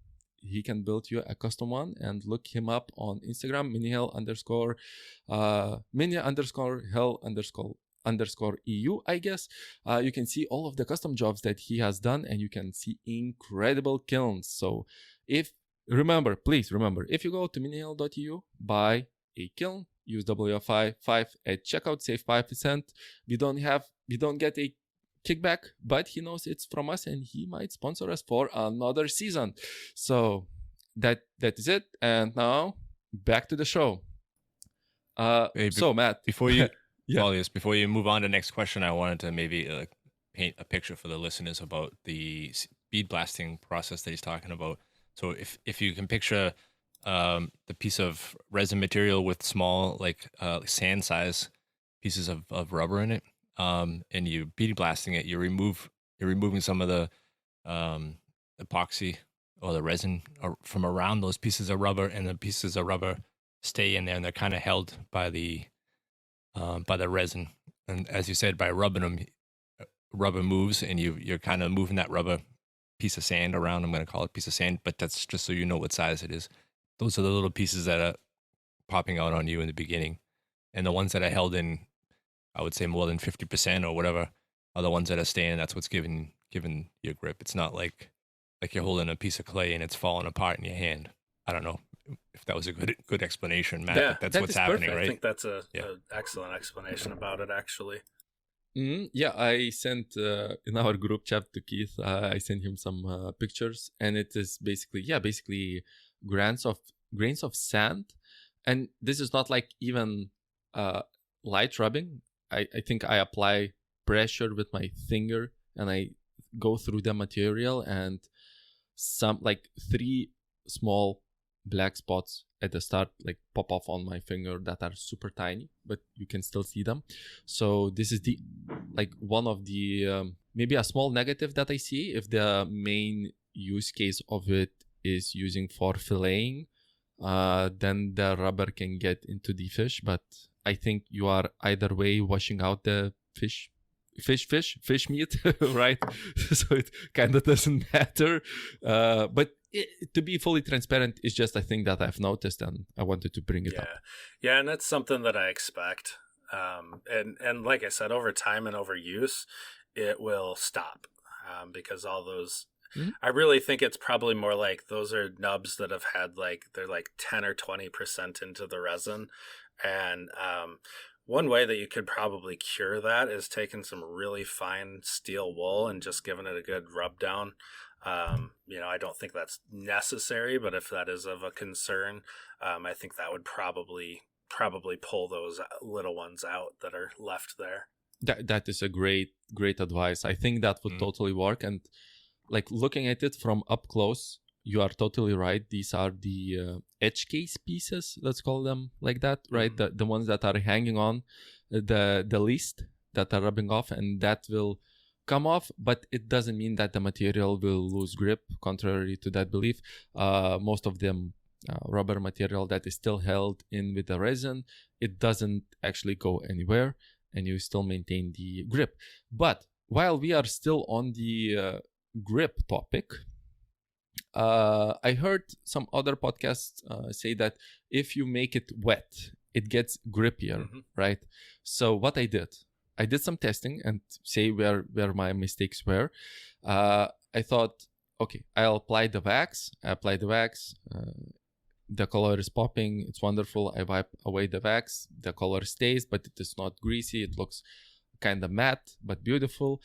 he can build you a custom one, and look him up on Instagram, mini_hell_EU, I guess. You can see all of the custom jobs that he has done, and you can see incredible kilns. So please remember, if you go to minihell.eu, buy a kiln, use WFI5 at checkout, save 5%. We don't get a kickback, but he knows it's from us, and he might sponsor us for another season. So that is it. And now back to the show. So Matt, before you before you move on to the next question, I wanted to maybe paint a picture for the listeners about the bead blasting process that he's talking about. So if you can picture the piece of resin material with small sand size pieces of rubber in it, and you bead blasting it, you're removing some of the epoxy or the resin from around those pieces of rubber, and the pieces of rubber stay in there, and they're kind of held by the resin. And as you said, by rubbing them, rubber moves, and you're kind of moving that rubber piece of sand around. I'm going to call it piece of sand, but that's just so you know what size it is. Those are the little pieces that are popping out on you in the beginning, and the ones that are held in, I would say more than 50% or whatever, are the ones that are staying. That's what's giving your grip. It's not like you're holding a piece of clay and it's falling apart in your hand. I don't know if that was a good explanation, Matt. Yeah, but that's what's happening, perfect. right? I think that's an excellent explanation about it, actually. Yeah, I sent in our group chat to Keith. I sent him some pictures, and it is basically grains of sand, and this is not like even light rubbing. I think I apply pressure with my finger, and I go through the material, and some 3 small black spots at the start pop off on my finger that are super tiny, but you can still see them. So this is the one of the maybe a small negative that I see if the main use case of it is using for filleting. Then the rubber can get into the fish, but I think you are either way washing out the fish meat, right? So it kind of doesn't matter. But to be fully transparent, it's just a thing that I've noticed, and I wanted to bring it up. Yeah, and that's something that I expect. And like I said, over time and over use, it will stop because all those. Mm-hmm. I really think it's probably more like those are nubs that have had they're 10 or 20% into the resin, and one way that you could probably cure that is taking some really fine steel wool and just giving it a good rub down. I don't think that's necessary, but if that is of a concern, I think that would probably probably pull those little ones out that are left there. That is a great advice. I think that would totally work. And like looking at it from up close, you are totally right. These are the edge case pieces, let's call them like that, right? The ones that are hanging on the least, that are rubbing off, and that will come off, but it doesn't mean that the material will lose grip, contrary to that belief. Most of them rubber material that is still held in with the resin, it doesn't actually go anywhere, and you still maintain the grip. But while we are still on the grip topic, I heard some other podcasts say that if you make it wet, it gets grippier, right? So what I did some testing and say where my mistakes were. I thought, okay, I'll apply the wax. The color is popping. It's wonderful. I wipe away the wax. The color stays, but it is not greasy. It looks kind of matte, but beautiful.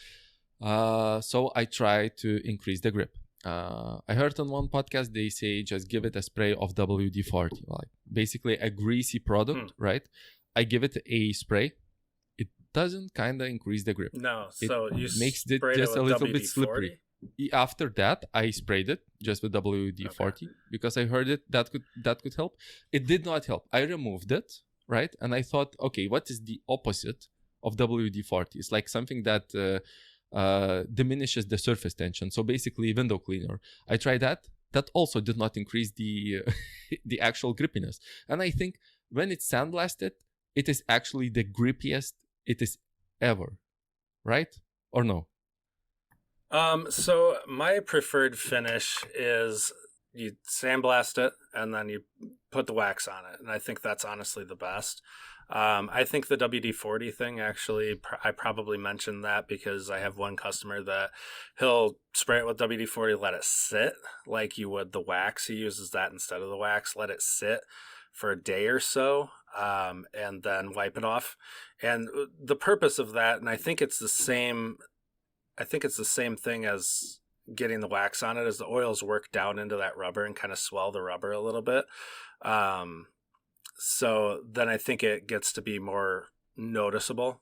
So I try to increase the grip. I heard on one podcast, they say just give it a spray of WD-40, like basically a greasy product, right? I give it a spray. It doesn't kind of increase the grip. No, so it you makes it just a little bit slippery. After that, I sprayed it just with WD-40 because I heard it that could help. It did not help. I removed it, right? And I thought, okay, what is the opposite of WD-40? It's like something that diminishes the surface tension. So basically, window cleaner. I tried that. That also did not increase the the actual grippiness. And I think when it's sandblasted, it is actually the grippiest it is ever, right? Or no? So my preferred finish is you sandblast it and then you put the wax on it, and I think that's honestly the best. I think the WD-40 thing, actually, I probably mentioned that because I have one customer that he'll spray it with WD-40, let it sit like you would the wax. He uses that instead of the wax, let it sit for a day or so, and then wipe it off. And the purpose of that, and I think it's the same thing as getting the wax on it, is the oils work down into that rubber and kind of swell the rubber a little bit. So then I think it gets to be more noticeable.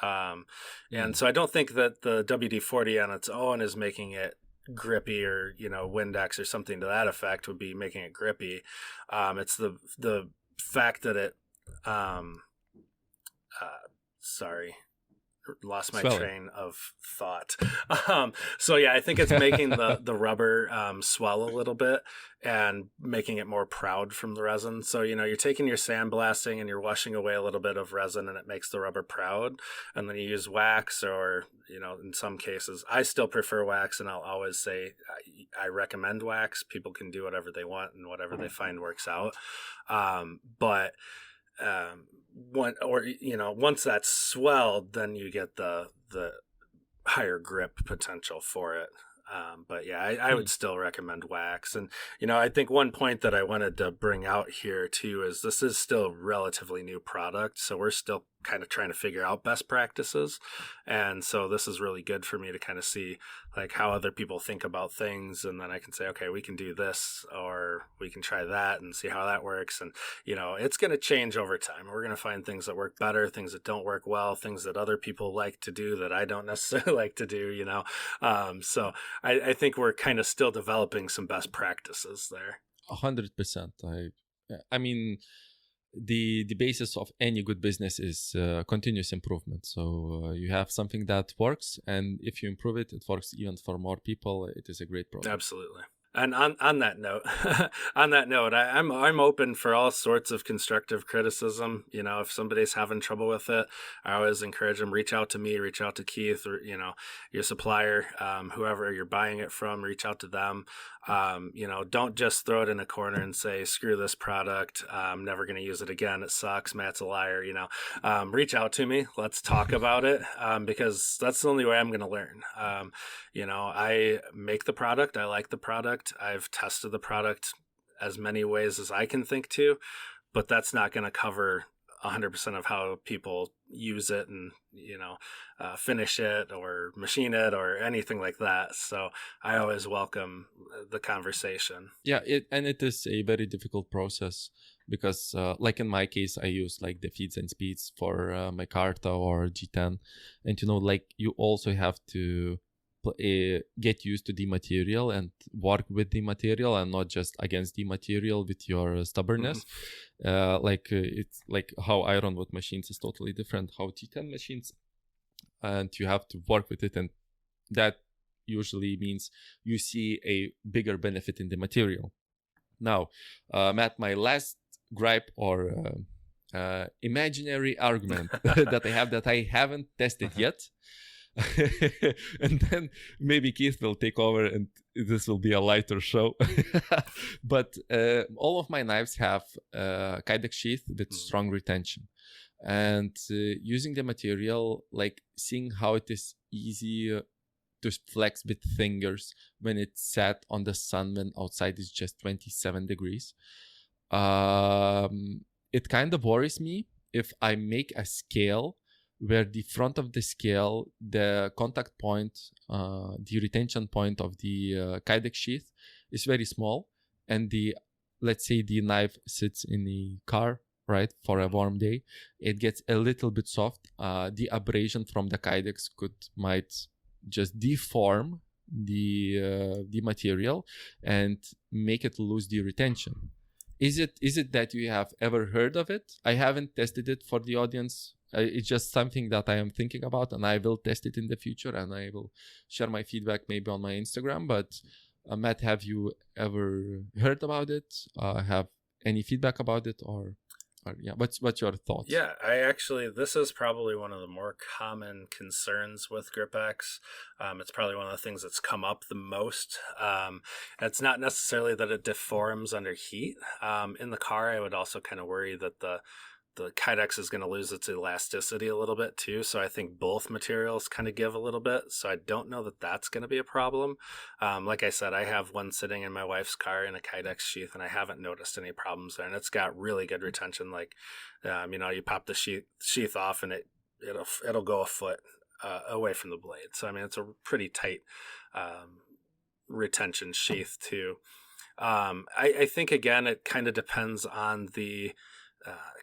And so I don't think that the WD-40 on its own is making it grippy, or, Windex or something to that effect would be making it grippy. It's the fact that it, lost my train of thought. So yeah, I think it's making the rubber swell a little bit and making it more proud from the resin. So, you're taking your sandblasting and you're washing away a little bit of resin, and it makes the rubber proud. And then you use wax, or, in some cases, I still prefer wax, and I'll always say I recommend wax. People can do whatever they want and whatever they find works out. Once that's swelled, then you get the higher grip potential for it. But yeah, I would still recommend wax. And, I think one point that I wanted to bring out here too is this is still a relatively new product. So we're still kind of trying to figure out best practices. And so this is really good for me to kind of see like how other people think about things. And then I can say, okay, we can do this, or we can try that and see how that works. And, it's going to change over time. We're going to find things that work better, things that don't work well, things that other people like to do that I don't necessarily like to do, So I think we're kind of still developing some best practices there. 100%. I mean, the basis of any good business is continuous improvement. So you have something that works, and if you improve it, it works even for more people. It is a great product. Absolutely. And on that note, I'm open for all sorts of constructive criticism. If somebody's having trouble with it, I always encourage them, reach out to me, reach out to Keith, or, your supplier, whoever you're buying it from, reach out to them. Don't just throw it in a corner and say, screw this product. I'm never going to use it again. It sucks. Matt's a liar. Reach out to me. Let's talk about it. Because that's the only way I'm going to learn. I make the product. I like the product. I've tested the product as many ways as I can think to, but that's not going to cover 100% of how people use it and, finish it or machine it or anything like that. So I always welcome the conversation. Yeah, it is a very difficult process. because like in my case, I use like the feeds and speeds for my Carta or G10, and like you also have to get used to the material and work with the material and not just against the material with your stubbornness. It's like how iron wood machines is totally different how G10 machines, and you have to work with it, and that usually means you see a bigger benefit in the material. Now, Matt, my last gripe or imaginary argument that I have that I haven't tested yet, and then maybe Keith will take over and this will be a lighter show. But all of my knives have Kydex sheath with strong retention. And using the material, like seeing how it is easy to flex with fingers when it's sat on the sun when outside is just 27 degrees. It kind of worries me if I make a scale where the front of the scale, the contact point, the retention point of the Kydex sheath is very small, and let's say the knife sits in the car, right, for a warm day, it gets a little bit soft. The abrasion from the Kydex might just deform the material and make it lose the retention. Is it that you have ever heard of it? I haven't tested it for the audience. It's just something that I am thinking about, and I will test it in the future, and I will share my feedback maybe on my Instagram. But Matt, have you ever heard about it? Have any feedback about it, or yeah, what's your thoughts? Yeah, this is probably one of the more common concerns with GripX. It's probably one of the things that's come up the most. It's not necessarily that it deforms under heat. In the car, I would also kind of worry that the Kydex is going to lose its elasticity a little bit too. So I think both materials kind of give a little bit. So I don't know that that's going to be a problem. Like I said, I have one sitting in my wife's car in a Kydex sheath, and I haven't noticed any problems there. And it's got really good retention. Like, you pop the sheath off and it'll go a foot away from the blade. So, I mean, it's a pretty tight retention sheath too. I think, again, it kind of depends on the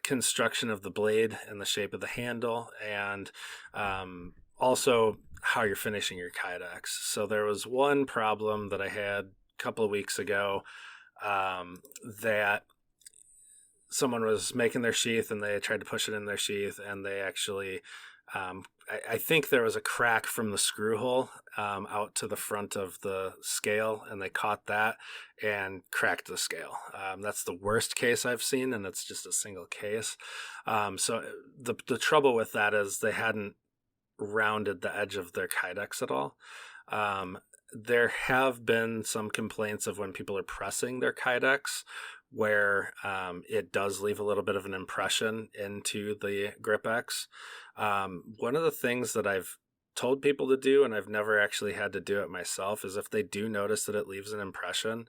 construction of the blade and the shape of the handle, and also how you're finishing your Kydex. So there was one problem that I had a couple of weeks ago, that someone was making their sheath and they tried to push it in their sheath, and they actually I think there was a crack from the screw hole out to the front of the scale, and they caught that and cracked the scale. That's the worst case I've seen, and it's just a single case. So the trouble with that is they hadn't rounded the edge of their Kydex at all. There have been some complaints of when people are pressing their Kydex where it does leave a little bit of an impression into the GripX. One of the things that I've told people to do, and I've never actually had to do it myself, is if they do notice that it leaves an impression,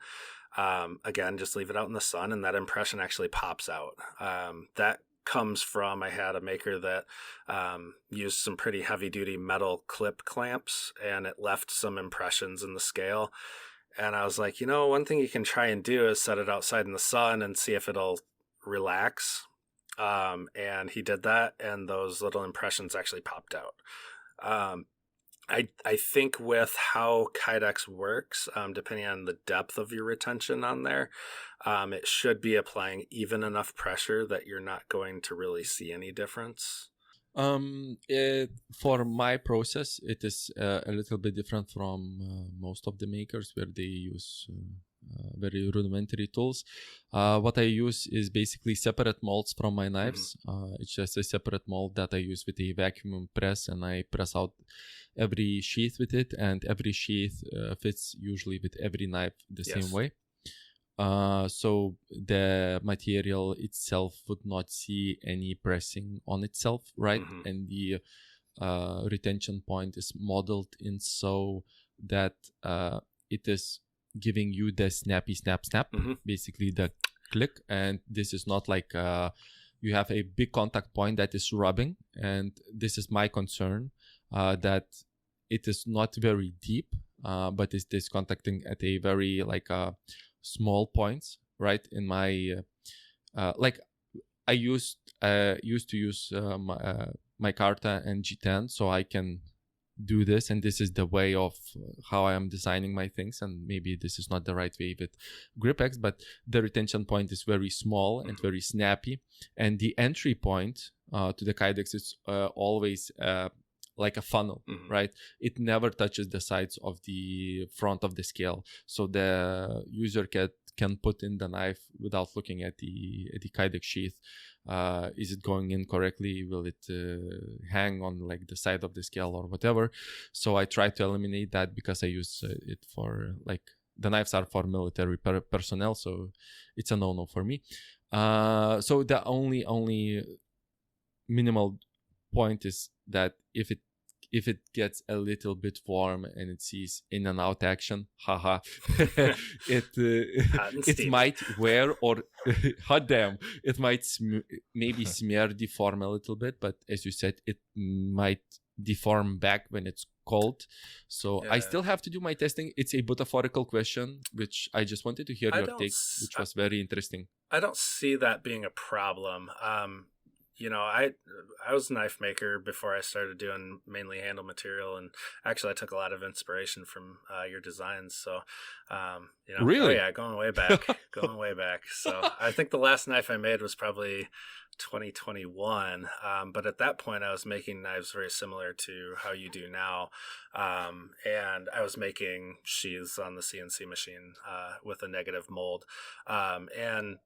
again, just leave it out in the sun, and that impression actually pops out. That comes from, I had a maker that used some pretty heavy duty metal clip clamps, and it left some impressions in the scale. And I was like, one thing you can try and do is set it outside in the sun and see if it'll relax. And he did that, and those little impressions actually popped out. I think with how Kydex works, depending on the depth of your retention on there, it should be applying even enough pressure that you're not going to really see any difference. For my process, it is a little bit different from most of the makers where they use very rudimentary tools. What I use is basically separate molds from my knives. It's just a separate mold that I use with a vacuum press, and I press out every sheath with it, and every sheath fits usually with every knife the same way. So the material itself would not see any pressing on itself, right? And the retention point is modeled in so that it is giving you the snappy snap, basically the click. And this is not like you have a big contact point that is rubbing. And this is my concern, that it is not very deep, but it is contacting at a very small points, right, in my like I used to use my Carta and G10, so I can do this, and this is the way of how I am designing my things. And maybe this is not the right way with GripX, but the retention point is very small and very snappy, and the entry point to the Kydex is always like a funnel, right? It never touches the sides of the front of the scale, so the user can put in the knife without looking at the Kydex sheath. Is it going in correctly? Will it hang on like the side of the scale or whatever? So I try to eliminate that, because I use it for, like, the knives are for military personnel, so it's a no-no for me. So the only minimal point is that if it gets a little bit warm and it sees in and out action, haha, it might wear, or hot damn, it might maybe smear, deform a little bit, but as you said, it might deform back when it's cold. So I still have to do my testing. It's a butaforical question, which I just wanted to hear your take, which was very interesting. I don't see that being a problem. You know, I was a knife maker before I started doing mainly handle material, and actually I took a lot of inspiration from your designs. So, you know, really, going way back, So I think the last knife I made was probably 2021. But at that point, I was making knives very similar to how you do now, and I was making sheaths on the CNC machine with a negative mold, and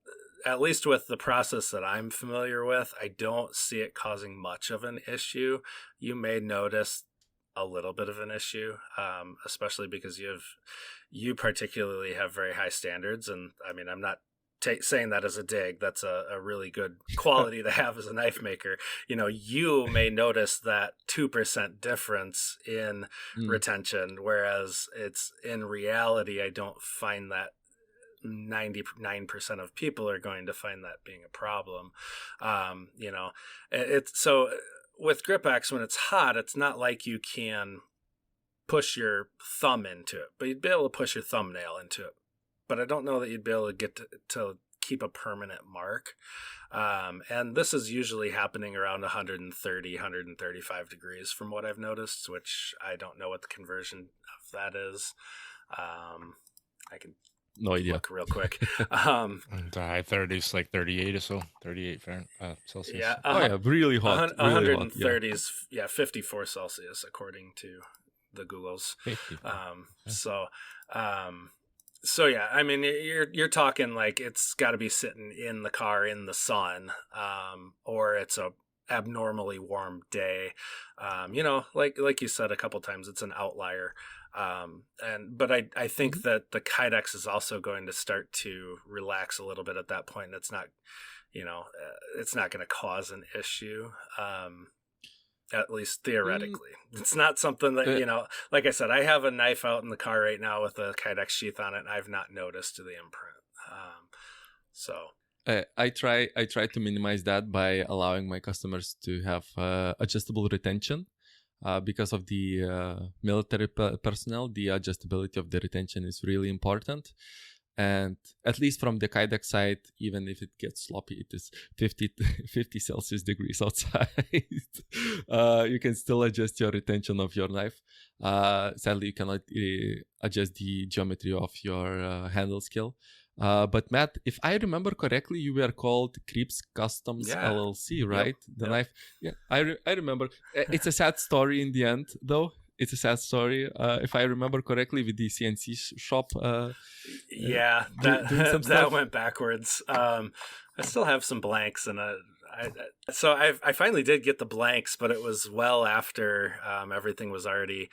at least with the process that I'm familiar with, I don't see it causing much of an issue. You may notice a little bit of an issue, especially because you particularly have very high standards. And I mean, I'm not saying that as a dig. That's a really good quality to have as a knife maker. You know, you may notice that 2% difference in retention, whereas it's in reality, I don't find that 99% of people are going to find that being a problem. You know, it's so with GripX, when it's hot, it's not like you can push your thumb into it, but you'd be able to push your thumbnail into it. But I don't know that you'd be able to get to keep a permanent mark. And this is usually happening around 130, 135 degrees from what I've noticed, which I don't know what the conversion of that is. I can no idea. Look real quick. The high 30s, like 38 or so, 38 Fahrenheit, Celsius. Yeah. Really hot. 130s, 54 Celsius, according to the Googles. So yeah, I mean, you're talking like it's got to be sitting in the car in the sun, or it's a abnormally warm day. You know, like you said a couple times, it's an outlier. But I think that the Kydex is also going to start to relax a little bit at that point. And it's not, you know, it's not going to cause an issue. At least theoretically. It's not something that, you know, like I said, I have a knife out in the car right now with a Kydex sheath on it, and I've not noticed the imprint. I try to minimize that by allowing my customers to have adjustable retention. Because of the military personnel, the adjustability of the retention is really important. And at least from the Kydex side, even if it gets sloppy, it is 50 Celsius degrees outside. You can still adjust your retention of your knife. Sadly, you cannot adjust the geometry of your handle scale. But Matt, if I remember correctly, you were called Creeps Customs LLC, right? The knife. Yeah, I remember. It's a sad story in the end, though. It's a sad story. If I remember correctly, with the CNC shop. That went backwards. I still have some blanks, and I finally did get the blanks, but it was well after everything was already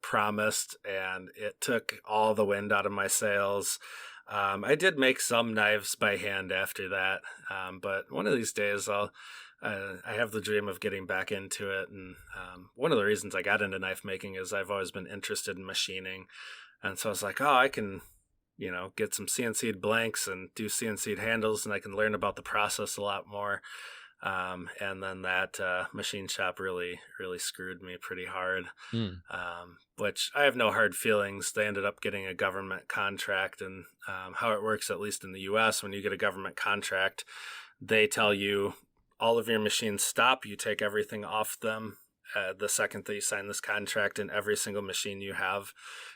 promised, and it took all the wind out of my sails. I did make some knives by hand after that, but one of these days I have the dream of getting back into it. And one of the reasons I got into knife making is I've always been interested in machining. And so I was like, I can, you know, get some CNC'd blanks and do CNC'd handles, and I can learn about the process a lot more. And then that machine shop really screwed me pretty hard, which I have no hard feelings. They ended up getting a government contract, and how it works, at least in the US, when you get a government contract, they tell you all of your machines stop, you take everything off them the second that you sign this contract, and every single machine you have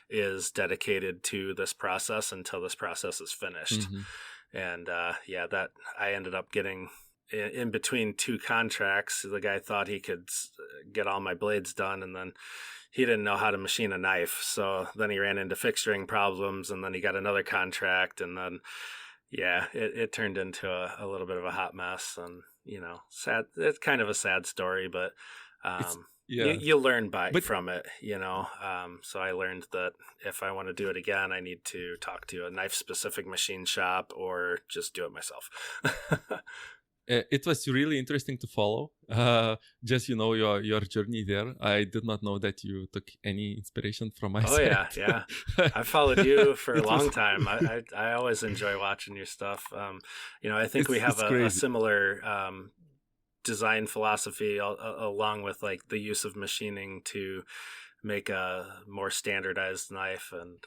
is dedicated to this process until this process is finished. And that I ended up getting in between two contracts. The guy thought he could get all my blades done, and then he didn't know how to machine a knife. So then he ran into fixturing problems, and then he got another contract, and then it turned into a little bit of a hot mess. And sad. It's kind of a sad story, but you learn from it, so I learned that if I want to do it again, I need to talk to a knife specific machine shop or just do it myself. It was really interesting to follow. Just your journey there. I did not know that you took any inspiration from my site. Yeah. I followed you for a long time. I always enjoy watching your stuff. I think we have a similar design philosophy, along with like the use of machining to make a more standardized knife. And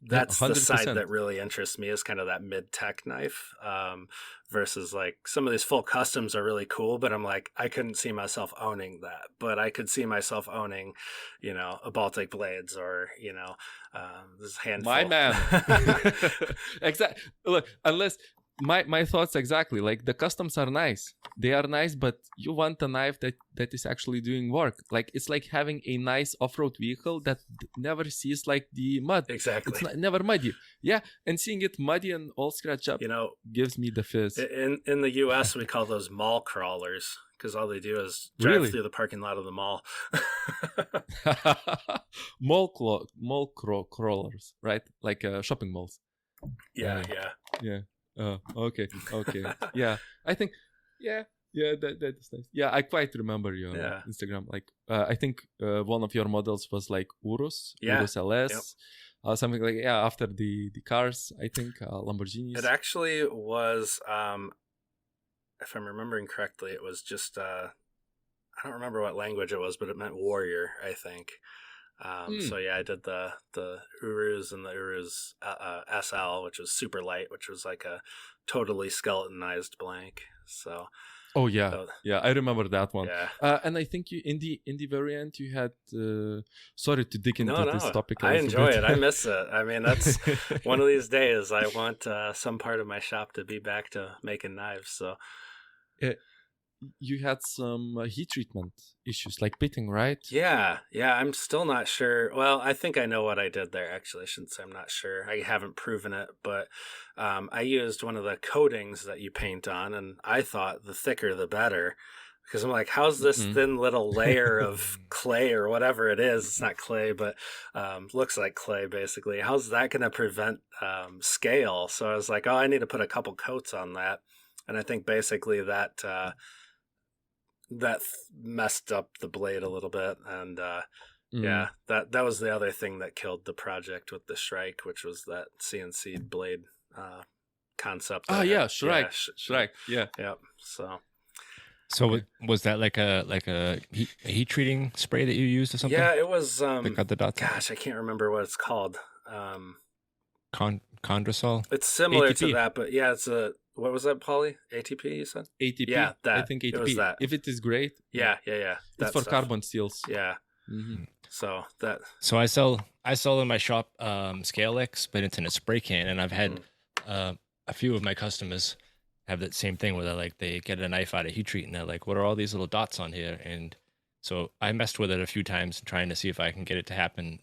that's 100%. The side that really interests me, is kind of that mid-tech knife, versus like some of these full customs are really cool, but I'm like, I couldn't see myself owning that, but I could see myself owning, a Baltic Blades, or this handful. My man. Exactly. Look, unless my thoughts exactly, like the customs are nice, they are nice, but you want a knife that is actually doing work. Like it's like having a nice off-road vehicle that never sees like the mud. Exactly. It's never muddy. And seeing it muddy and all scratched up gives me the fizz. In the US we call those mall crawlers, because all they do is drive through the parking lot of the mall. Mall crawlers, right? Like shopping malls. Yeah. Okay. Yeah, I think, that is nice. Yeah, I quite remember your Instagram. Like, I think one of your models was like Urus LS, something like, after the cars, I think, Lamborghinis. It actually was, if I'm remembering correctly, it was just, I don't remember what language it was, but it meant warrior, I think. So I did the Urus and the Urus SL, which was super light, which was like a totally skeletonized blank. So I remember that one. And I think you in the very end you had sorry to dig into this topic. I enjoy it. I miss it. I mean, that's one of these days I want some part of my shop to be back to making knives. So you had some heat treatment issues, like pitting, right? Yeah. I'm still not sure. Well, I think I know what I did there, actually. I shouldn't say I'm not sure. I haven't proven it, but I used one of the coatings that you paint on, and I thought the thicker the better, because I'm like, how's this thin little layer of clay or whatever it is? It's not clay, but looks like clay, basically. How's that going to prevent scale? So I was like, I need to put a couple coats on that. And I think basically that messed up the blade a little bit, and that was the other thing that killed the project with the Shrike, which was that CNC blade concept. Shrike. Yeah. So was that like a heat treating spray that you used or something? Yeah, it was. To cut the dots. Gosh, I can't remember what it's called. Chondrosol. It's similar ATP. to that, but it's a. What was that, Paulie? ATP, you said? ATP? Yeah, that. I think ATP. It was that. If it is great. Yeah. It's for carbon steels. Yeah. Mm-hmm. So I sell in my shop Scale X, but it's in a spray can, and I've had a few of my customers have that same thing where they get a knife out of heat treat and they're like, what are all these little dots on here? And so I messed with it a few times trying to see if I can get it to happen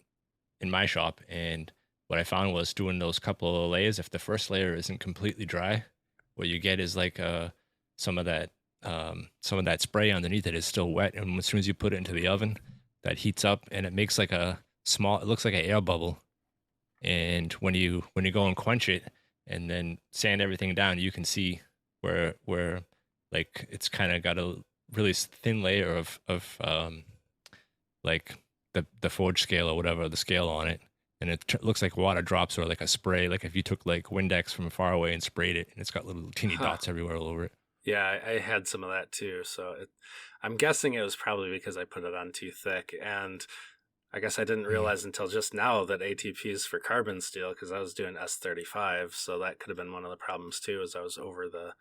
in my shop. And what I found was doing those couple of layers, if the first layer isn't completely dry, what you get is like some of that spray underneath it is still wet, and as soon as you put it into the oven, that heats up and it makes like it looks like an air bubble. And when you go and quench it and then sand everything down, you can see where like it's kind of got a really thin layer of like the forge scale or whatever, the scale on it. And it looks like water drops or like a spray, like if you took like Windex from far away and sprayed it, and it's got little teeny dots everywhere all over it. Yeah, I had some of that too. So I'm guessing it was probably because I put it on too thick. And I guess I didn't Mm. realize until just now that ATP is for carbon steel because I was doing S35. So that could have been one of the problems too, is I was over the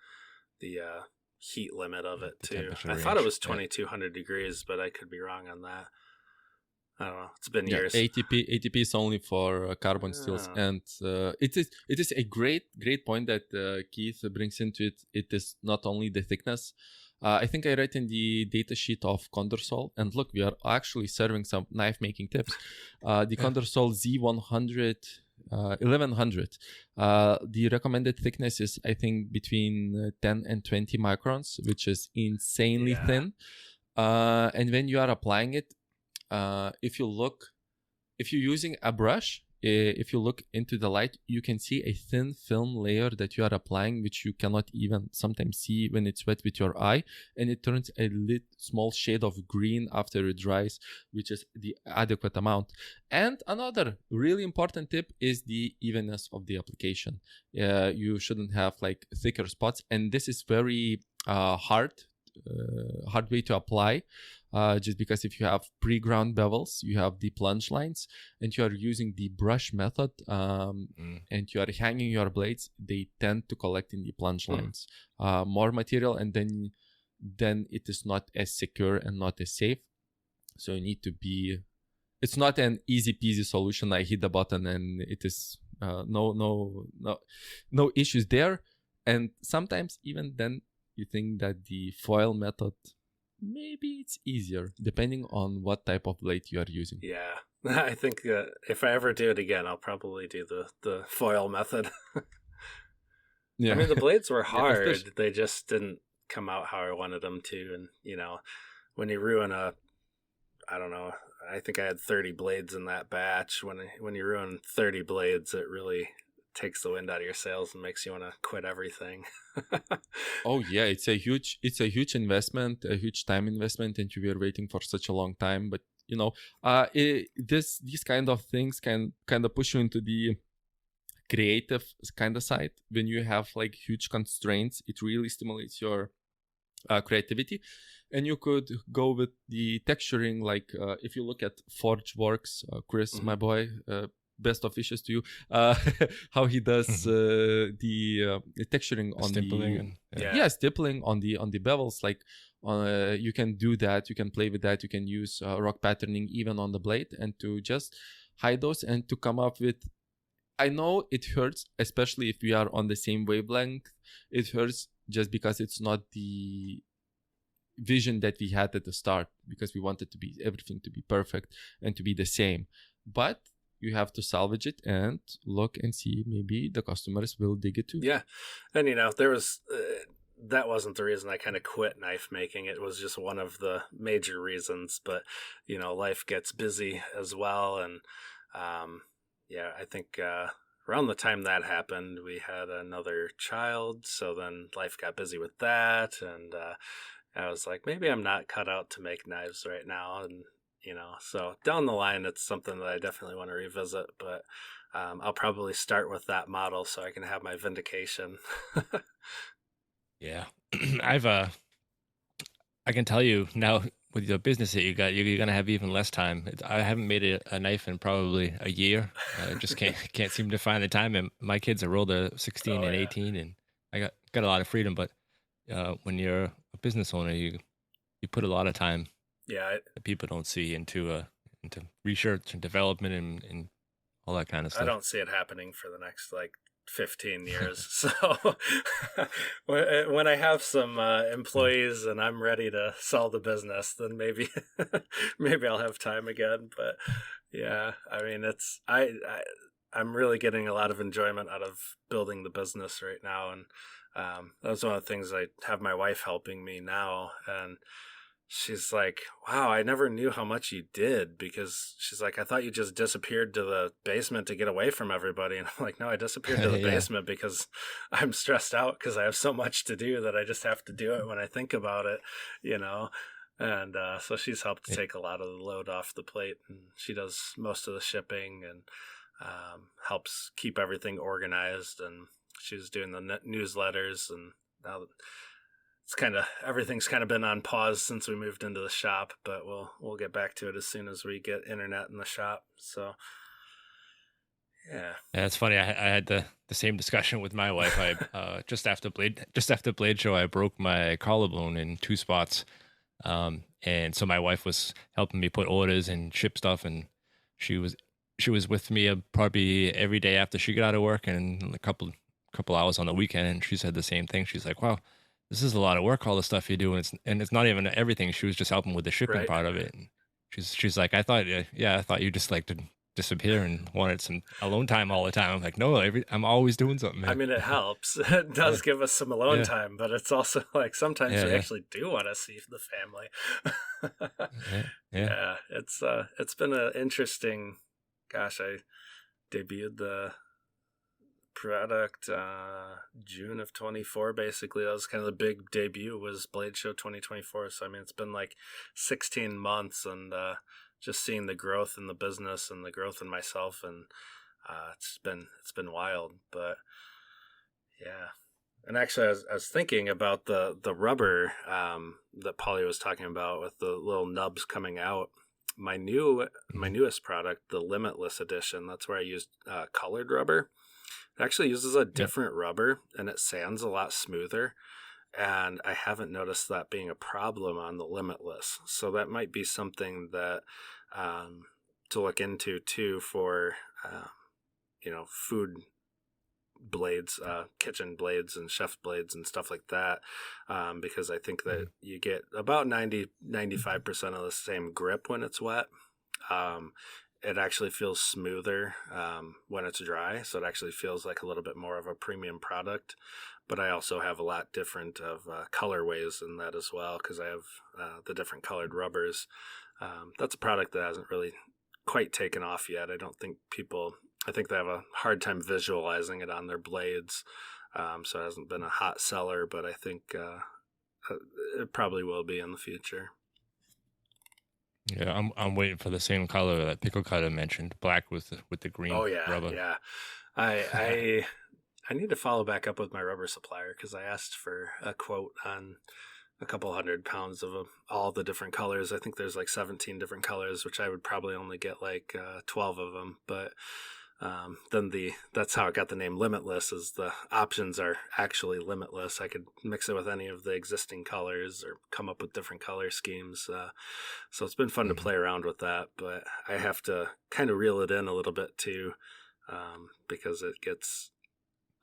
heat limit of it The too. temperature I thought it range. was Yeah. 2200 degrees, but I could be wrong on that. I don't know. It's been Yeah, years. ATP is only for carbon steels, Oh, and it is a great point that Keith brings into it. It is not only the thickness. I think I read in the data sheet of Condorsol, and look, we are actually serving some knife making tips. The Yeah. Condorsol Z100. 1100. The recommended thickness is, I think, between 10 and 20 microns, which is insanely Yeah. thin. And when you are applying it, if you're using a brush, if you look into the light, you can see a thin film layer that you are applying, which you cannot even sometimes see when it's wet with your eye, and it turns a small shade of green after it dries, which is the adequate amount. And another really important tip is the evenness of the application. You shouldn't have like thicker spots, and this is very hard way to apply. Just because if you have pre-ground bevels, you have the plunge lines, and you are using the brush method, and you are hanging your blades, they tend to collect in the plunge lines. More material, and then it is not as secure and not as safe. So you need to be. It's not an easy peasy solution. I hit the button and it is no issues there. And sometimes even then you think that the foil method, maybe it's easier depending on what type of blade you are using. Yeah. I think if I ever do it again, I'll probably do the foil method. Yeah. I mean, the blades were Yeah, hard. They just didn't come out how I wanted them to. And, when you ruin I don't know, I think I had 30 blades in that batch. When you ruin 30 blades, it really takes the wind out of your sails and makes you want to quit everything. Oh yeah, it's a huge investment, a huge time investment, and we were waiting for such a long time. But these kind of things can kind of push you into the creative kind of side. When you have like huge constraints, it really stimulates your creativity, and you could go with the texturing. Like if you look at ForgeWorks, Chris, my boy. Best of wishes to you. How he does the texturing on stippling the stippling on the bevels. Like you can do that. You can play with that. You can use rock patterning even on the blade, and to just hide those and to come up with. I know it hurts, especially if we are on the same wavelength. It hurts just because it's not the vision that we had at the start, because we wanted everything to be perfect and to be the same. But you have to salvage it and look and see, maybe the customers will dig it too. Yeah. And, there was, that wasn't the reason I kind of quit knife making. It was just one of the major reasons. But, life gets busy as well. And, I think around the time that happened, we had another child. So then life got busy with that. And I was like, maybe I'm not cut out to make knives right now. And, so down the line, it's something that I definitely want to revisit, but I'll probably start with that model so I can have my vindication. Yeah. I can tell you now, with the business that you got, you're going to have even less time. I haven't made a knife in probably a year. I just can't seem to find the time. And my kids are older, 16 and 18, and I got a lot of freedom. But when you're a business owner, you put a lot of time that people don't see into research and development and all that kind of stuff. I don't see it happening for the next 15 years. So when I have some employees and I'm ready to sell the business, then maybe I'll have time again. But yeah, I mean, I'm really getting a lot of enjoyment out of building the business right now. And that's one of the things. I have my wife helping me now, and she's like, wow, I never knew how much you did, because she's like, I thought you just disappeared to the basement to get away from everybody. And I'm like, no, I disappeared to the basement because I'm stressed out because I have so much to do that I just have to do it when I think about it, And so she's helped take a lot of the load off the plate, and she does most of the shipping and helps keep everything organized. And she's doing the newsletters, and now everything's kind of been on pause since we moved into the shop, but we'll get back to it as soon as we get internet in the shop. So yeah, it's funny. I had the same discussion with my wife. I just after Blade Show, I broke my collarbone in 2 spots, and so my wife was helping me put orders and ship stuff, and she was with me probably every day after she got out of work, and a couple hours on the weekend. And she said the same thing. She's like, "Wow, this is a lot of work. All the stuff you do, and it's not even everything." She was just helping with the shipping part of it. And she's like, "I thought you just like to disappear and wanted some alone time all the time." I'm like, "No, I'm always doing something, man." I mean, it helps. It does give us some alone time, but it's also like sometimes we actually do want to see the family. Yeah, it's been an interesting. Gosh, I debuted the product June of 24. Basically, that was kind of the big debut, was Blade Show 2024. So I mean, it's been like 16 months, and just seeing the growth in the business and the growth in myself, and it's been wild. But yeah, and actually, I was thinking about the rubber that Polly was talking about with the little nubs coming out. My newest product, the Limitless Edition, that's where I used colored rubber. It actually uses a different rubber, and it sands a lot smoother. And I haven't noticed that being a problem on the Limitless. So that might be something that to look into too for food blades, kitchen blades and chef blades and stuff like that, because I think that you get about 95% of the same grip when it's wet. It actually feels smoother when it's dry, so it actually feels like a little bit more of a premium product. But I also have a lot different of colorways in that as well, because I have the different colored rubbers. That's a product that hasn't really quite taken off yet. I think they have a hard time visualizing it on their blades, so it hasn't been a hot seller, but I think it probably will be in the future. Yeah, I'm waiting for the same color that Pickle Cutter mentioned, black with the green rubber. Yeah. I need to follow back up with my rubber supplier, because I asked for a quote on a couple 100 pounds of all the different colors. I think there's like 17 different colors, which I would probably only get like 12 of them. But then that's how it got the name Limitless, is the options are actually limitless. I could mix it with any of the existing colors or come up with different color schemes. So it's been fun to play around with that, but I have to kind of reel it in a little bit too, because it gets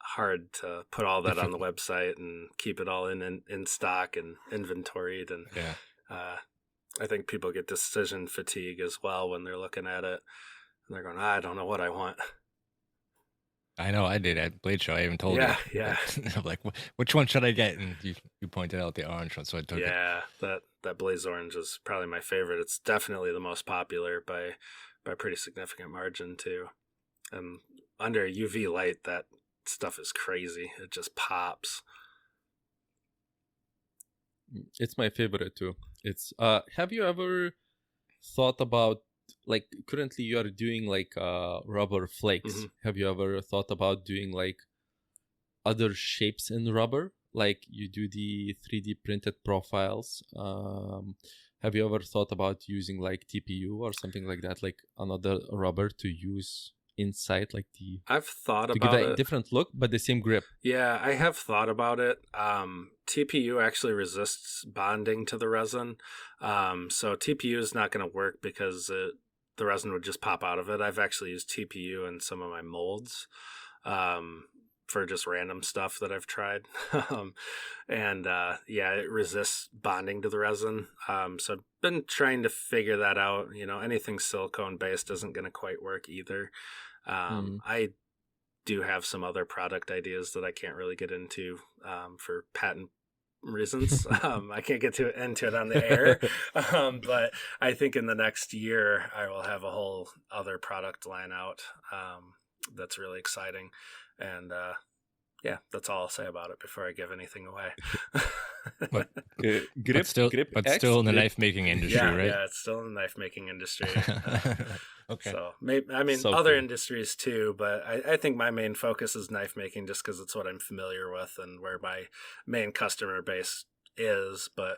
hard to put all that on the website and keep it all in stock and inventoried. And I think people get decision fatigue as well when they're looking at it and they're going, I don't know what I want. I know, I did at Blade Show. I even told you. Yeah. I'm like, which one should I get? And you pointed out the orange one, so I took it. Yeah, that Blaze Orange is probably my favorite. It's definitely the most popular by a pretty significant margin too. And under UV light, that stuff is crazy. It just pops. It's my favorite too. It's have you ever thought about, like, currently you are doing like rubber flakes? Have you ever thought about doing like other shapes in rubber, like you do the 3D printed profiles? Have you ever thought about using like TPU or something like that, like another rubber to use inside, like I've thought to about give it. a different look but the same grip? Yeah, I have thought about it. TPU actually resists bonding to the resin, so TPU is not going to work because the resin would just pop out of it. I've actually used TPU in some of my molds for just random stuff that I've tried. It resists bonding to the resin. So I've been trying to figure that out. Anything silicone based isn't going to quite work either. I do have some other product ideas that I can't really get into for patent reasons. I can't get into it on the air. But I think in the next year, I will have a whole other product line out that's really exciting. And that's all I'll say about it before I give anything away. But still in the knife making industry, right? Yeah, it's still in the knife making industry. Okay. So maybe, other industries too, but I think my main focus is knife making, just because it's what I'm familiar with and where my main customer base is, but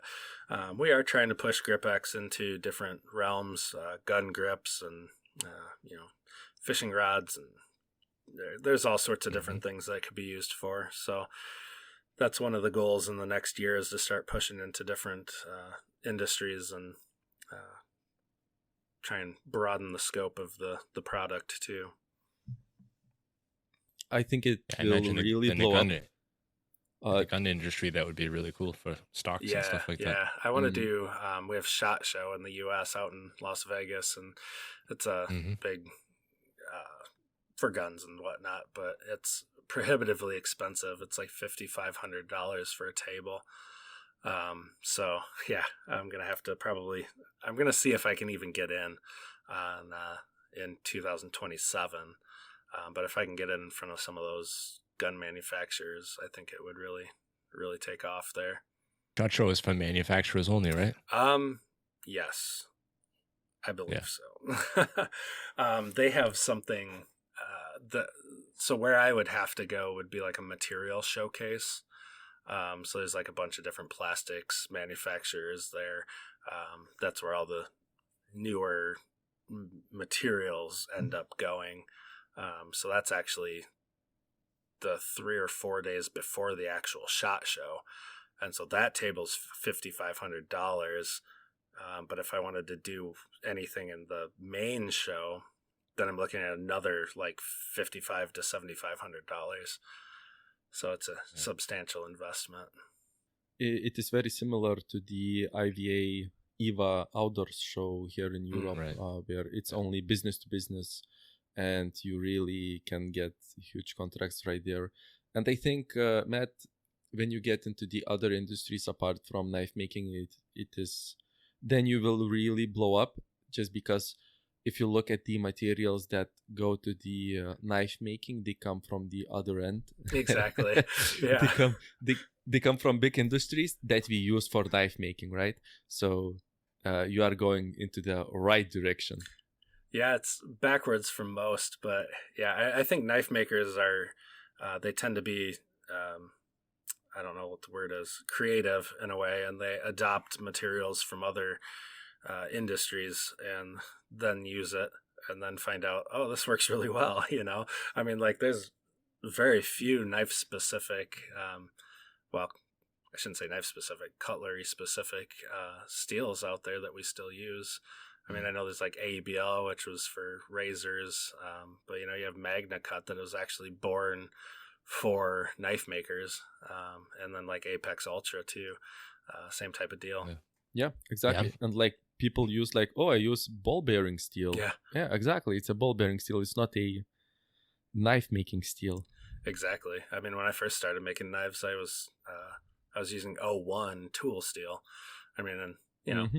we are trying to push GripX into different realms, gun grips and fishing rods, and there's all sorts of different things that could be used for. So that's one of the goals in the next year, is to start pushing into different industries and try and broaden the scope of the product too. I think it I will imagine really the blow up. the gun industry, that would be really cool for stocks and stuff like that. Yeah, I want to do. We have SHOT Show in the U.S. out in Las Vegas, and it's a big for guns and whatnot, but it's prohibitively expensive. It's like $5,500 for a table. So yeah, I'm gonna see if I can even get in on in 2027. But if I can get in front of some of those gun manufacturers, I think it would really take off there. SHOT Show is for manufacturers only, right? Yes, I believe so. They have something. So where I would have to go would be like a material showcase. So there's like a bunch of different plastics manufacturers there. That's where all the newer materials end up going. So that's actually the 3 or 4 days before the actual SHOT Show. And so that table's $5,500. But if I wanted to do anything in the main show, then I'm looking at another like $5,500 to $7,500. So it's a substantial investment. It is very similar to the IVA EVA Outdoors show here in Europe, where it's only business to business, and you really can get huge contracts right there. And I think, Matt, when you get into the other industries apart from knife making, then you will really blow up, just because if you look at the materials that go to the knife making, they come from the other end. Exactly. Yeah. They come from big industries that we use for knife making, right? So you are going into the right direction. Yeah, it's backwards from most, but yeah, I think knife makers they tend to be, I don't know what the word is, creative in a way, and they adopt materials from other industries and then use it and then find out, oh, this works really well. I mean, like there's very few knife specific, well, I shouldn't say knife specific, cutlery specific steels out there that we still use. I mean, I know there's like AEBL, which was for razors, but you have Magna Cut that was actually born for knife makers, and then like Apex Ultra too, same type of deal. Yeah, exactly. Yeah. And like people use like, oh, I use ball bearing steel. Yeah, exactly. It's a ball bearing steel. It's not a knife making steel. Exactly. I mean, when I first started making knives, I was using 01 tool steel. I mean, and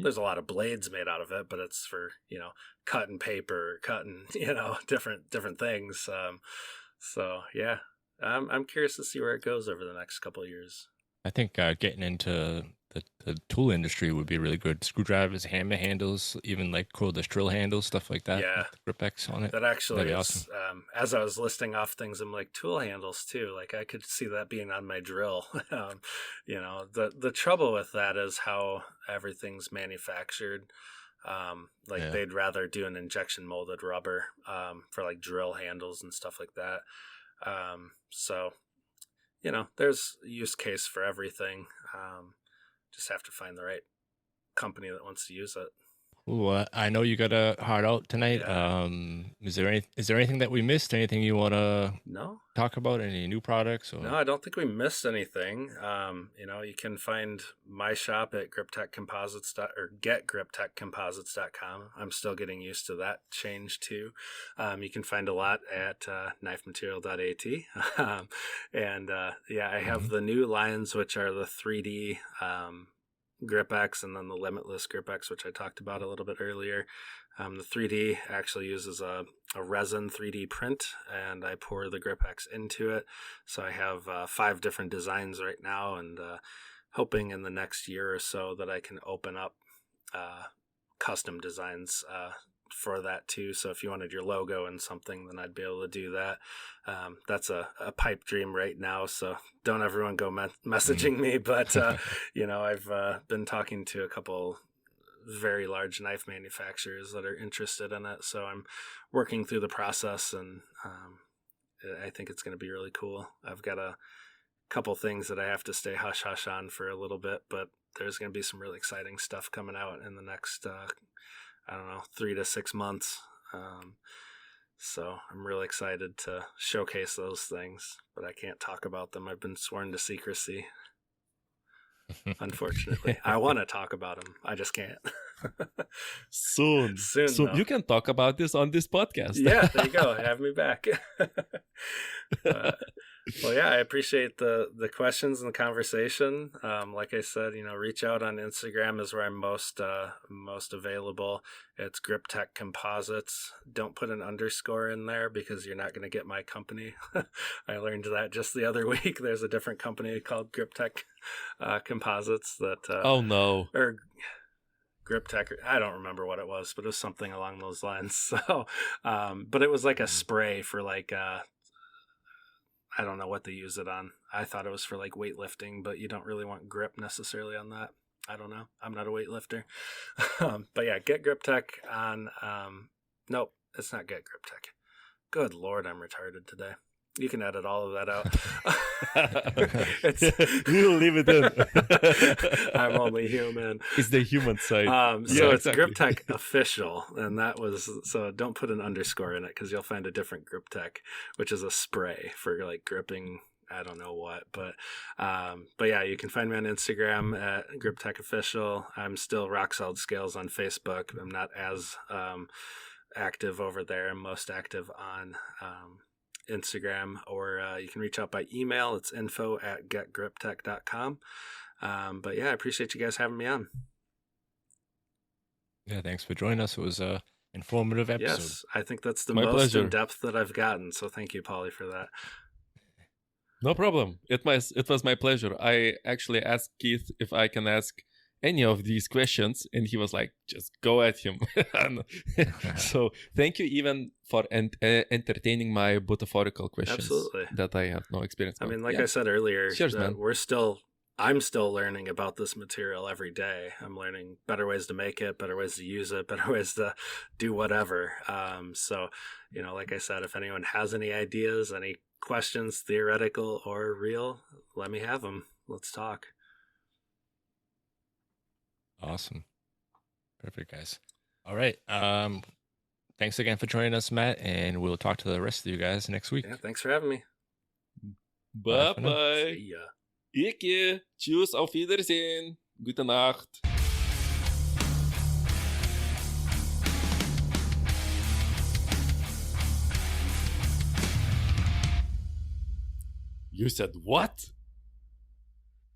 there's a lot of blades made out of it, but it's for cutting paper, cutting different things. So yeah, I'm curious to see where it goes over the next couple of years. I think getting into the tool industry would be really good. Screwdrivers, hammer handles, even like cordless drill handles, stuff like that. Yeah, GripX on it. That actually is awesome. As I was listing off things, I'm like, tool handles too. Like I could see that being on my drill. The trouble with that is how everything's manufactured. They'd rather do an injection molded rubber for like drill handles and stuff like that. So there's a use case for everything. Just have to find the right company that wants to use it. Well, I know you got a hard out tonight. Yeah. Is there anything that we missed? Anything you want to talk about? Any new products? Or? No, I don't think we missed anything. You can find my shop at Grip Tec Composites or get GripTecComposites.com. I'm still getting used to that change too. You can find a lot at knifematerial.at. I have the new lines, which are the 3D GripX and then the Limitless GripX, which I talked about a little bit earlier. The 3D actually uses a resin 3D print, and I pour the GripX into it. So I have 5 different designs right now, and hoping in the next year or so that I can open up custom designs for that too. So if you wanted your logo and something, then I'd be able to do that. That's a pipe dream right now. So don't everyone go messaging me, but I've been talking to a couple very large knife manufacturers that are interested in it. So I'm working through the process, and I think it's going to be really cool. I've got a couple things that I have to stay hush hush on for a little bit, but there's going to be some really exciting stuff coming out in the next 3 to 6 months. So I'm really excited to showcase those things, but I can't talk about them. I've been sworn to secrecy. Unfortunately, I want to talk about them. I just can't. Soon. You can talk about this on this podcast. Yeah, there you go. Have me back. Well, yeah, I appreciate the questions and the conversation. Like I said, reach out on Instagram is where I'm most available. It's Grip Tec Composites. Don't put an underscore in there because you're not going to get my company. I learned that just the other week. There's a different company called Grip Tec Composites that. Oh no. Or Grip Tec. I don't remember what it was, but it was something along those lines. So, but it was like a spray for like. I don't know what they use it on. I thought it was for like weightlifting, but you don't really want grip necessarily on that. I don't know. I'm not a weightlifter. But yeah, get Grip Tec on. Nope, it's not Get Grip Tec. Good Lord, I'm retarded today. You can edit all of that out. We'll leave it in. I'm only human. It's the human side. It's Grip Tec official, and that was so. Don't put an underscore in it because you'll find a different Grip Tec, which is a spray for like gripping. I don't know what, but yeah, you can find me on Instagram at Grip Tec official. I'm still Rock Solid Scales on Facebook. I'm not as active over there. I'm most active on Instagram, or you can reach out by email. It's info@getgriptec.com. But yeah, I appreciate you guys having me on. Yeah, thanks for joining us. It was a informative episode. Yes, I think that's the My most pleasure. in depth that I've gotten. So thank you, Paulie, for that. No problem. It was my pleasure. I actually asked Keith if I can ask any of these questions, and he was like, just go at him. So thank you even for entertaining my butaphorical questions. Absolutely. That I have no experience with. I mean, like I said earlier, Cheers, man. I'm still learning about this material every day. I'm learning better ways to make it, better ways to use it, better ways to do whatever. So, like I said, if anyone has any ideas, any questions, theoretical or real, let me have them. Let's talk. Awesome. Perfect, guys. All right. Thanks again for joining us, Matt, and we'll talk to the rest of you guys next week. Yeah, thanks for having me. Bye-bye. See ya. Icke. Tschüss, auf Wiedersehen. Gute Nacht. You said what?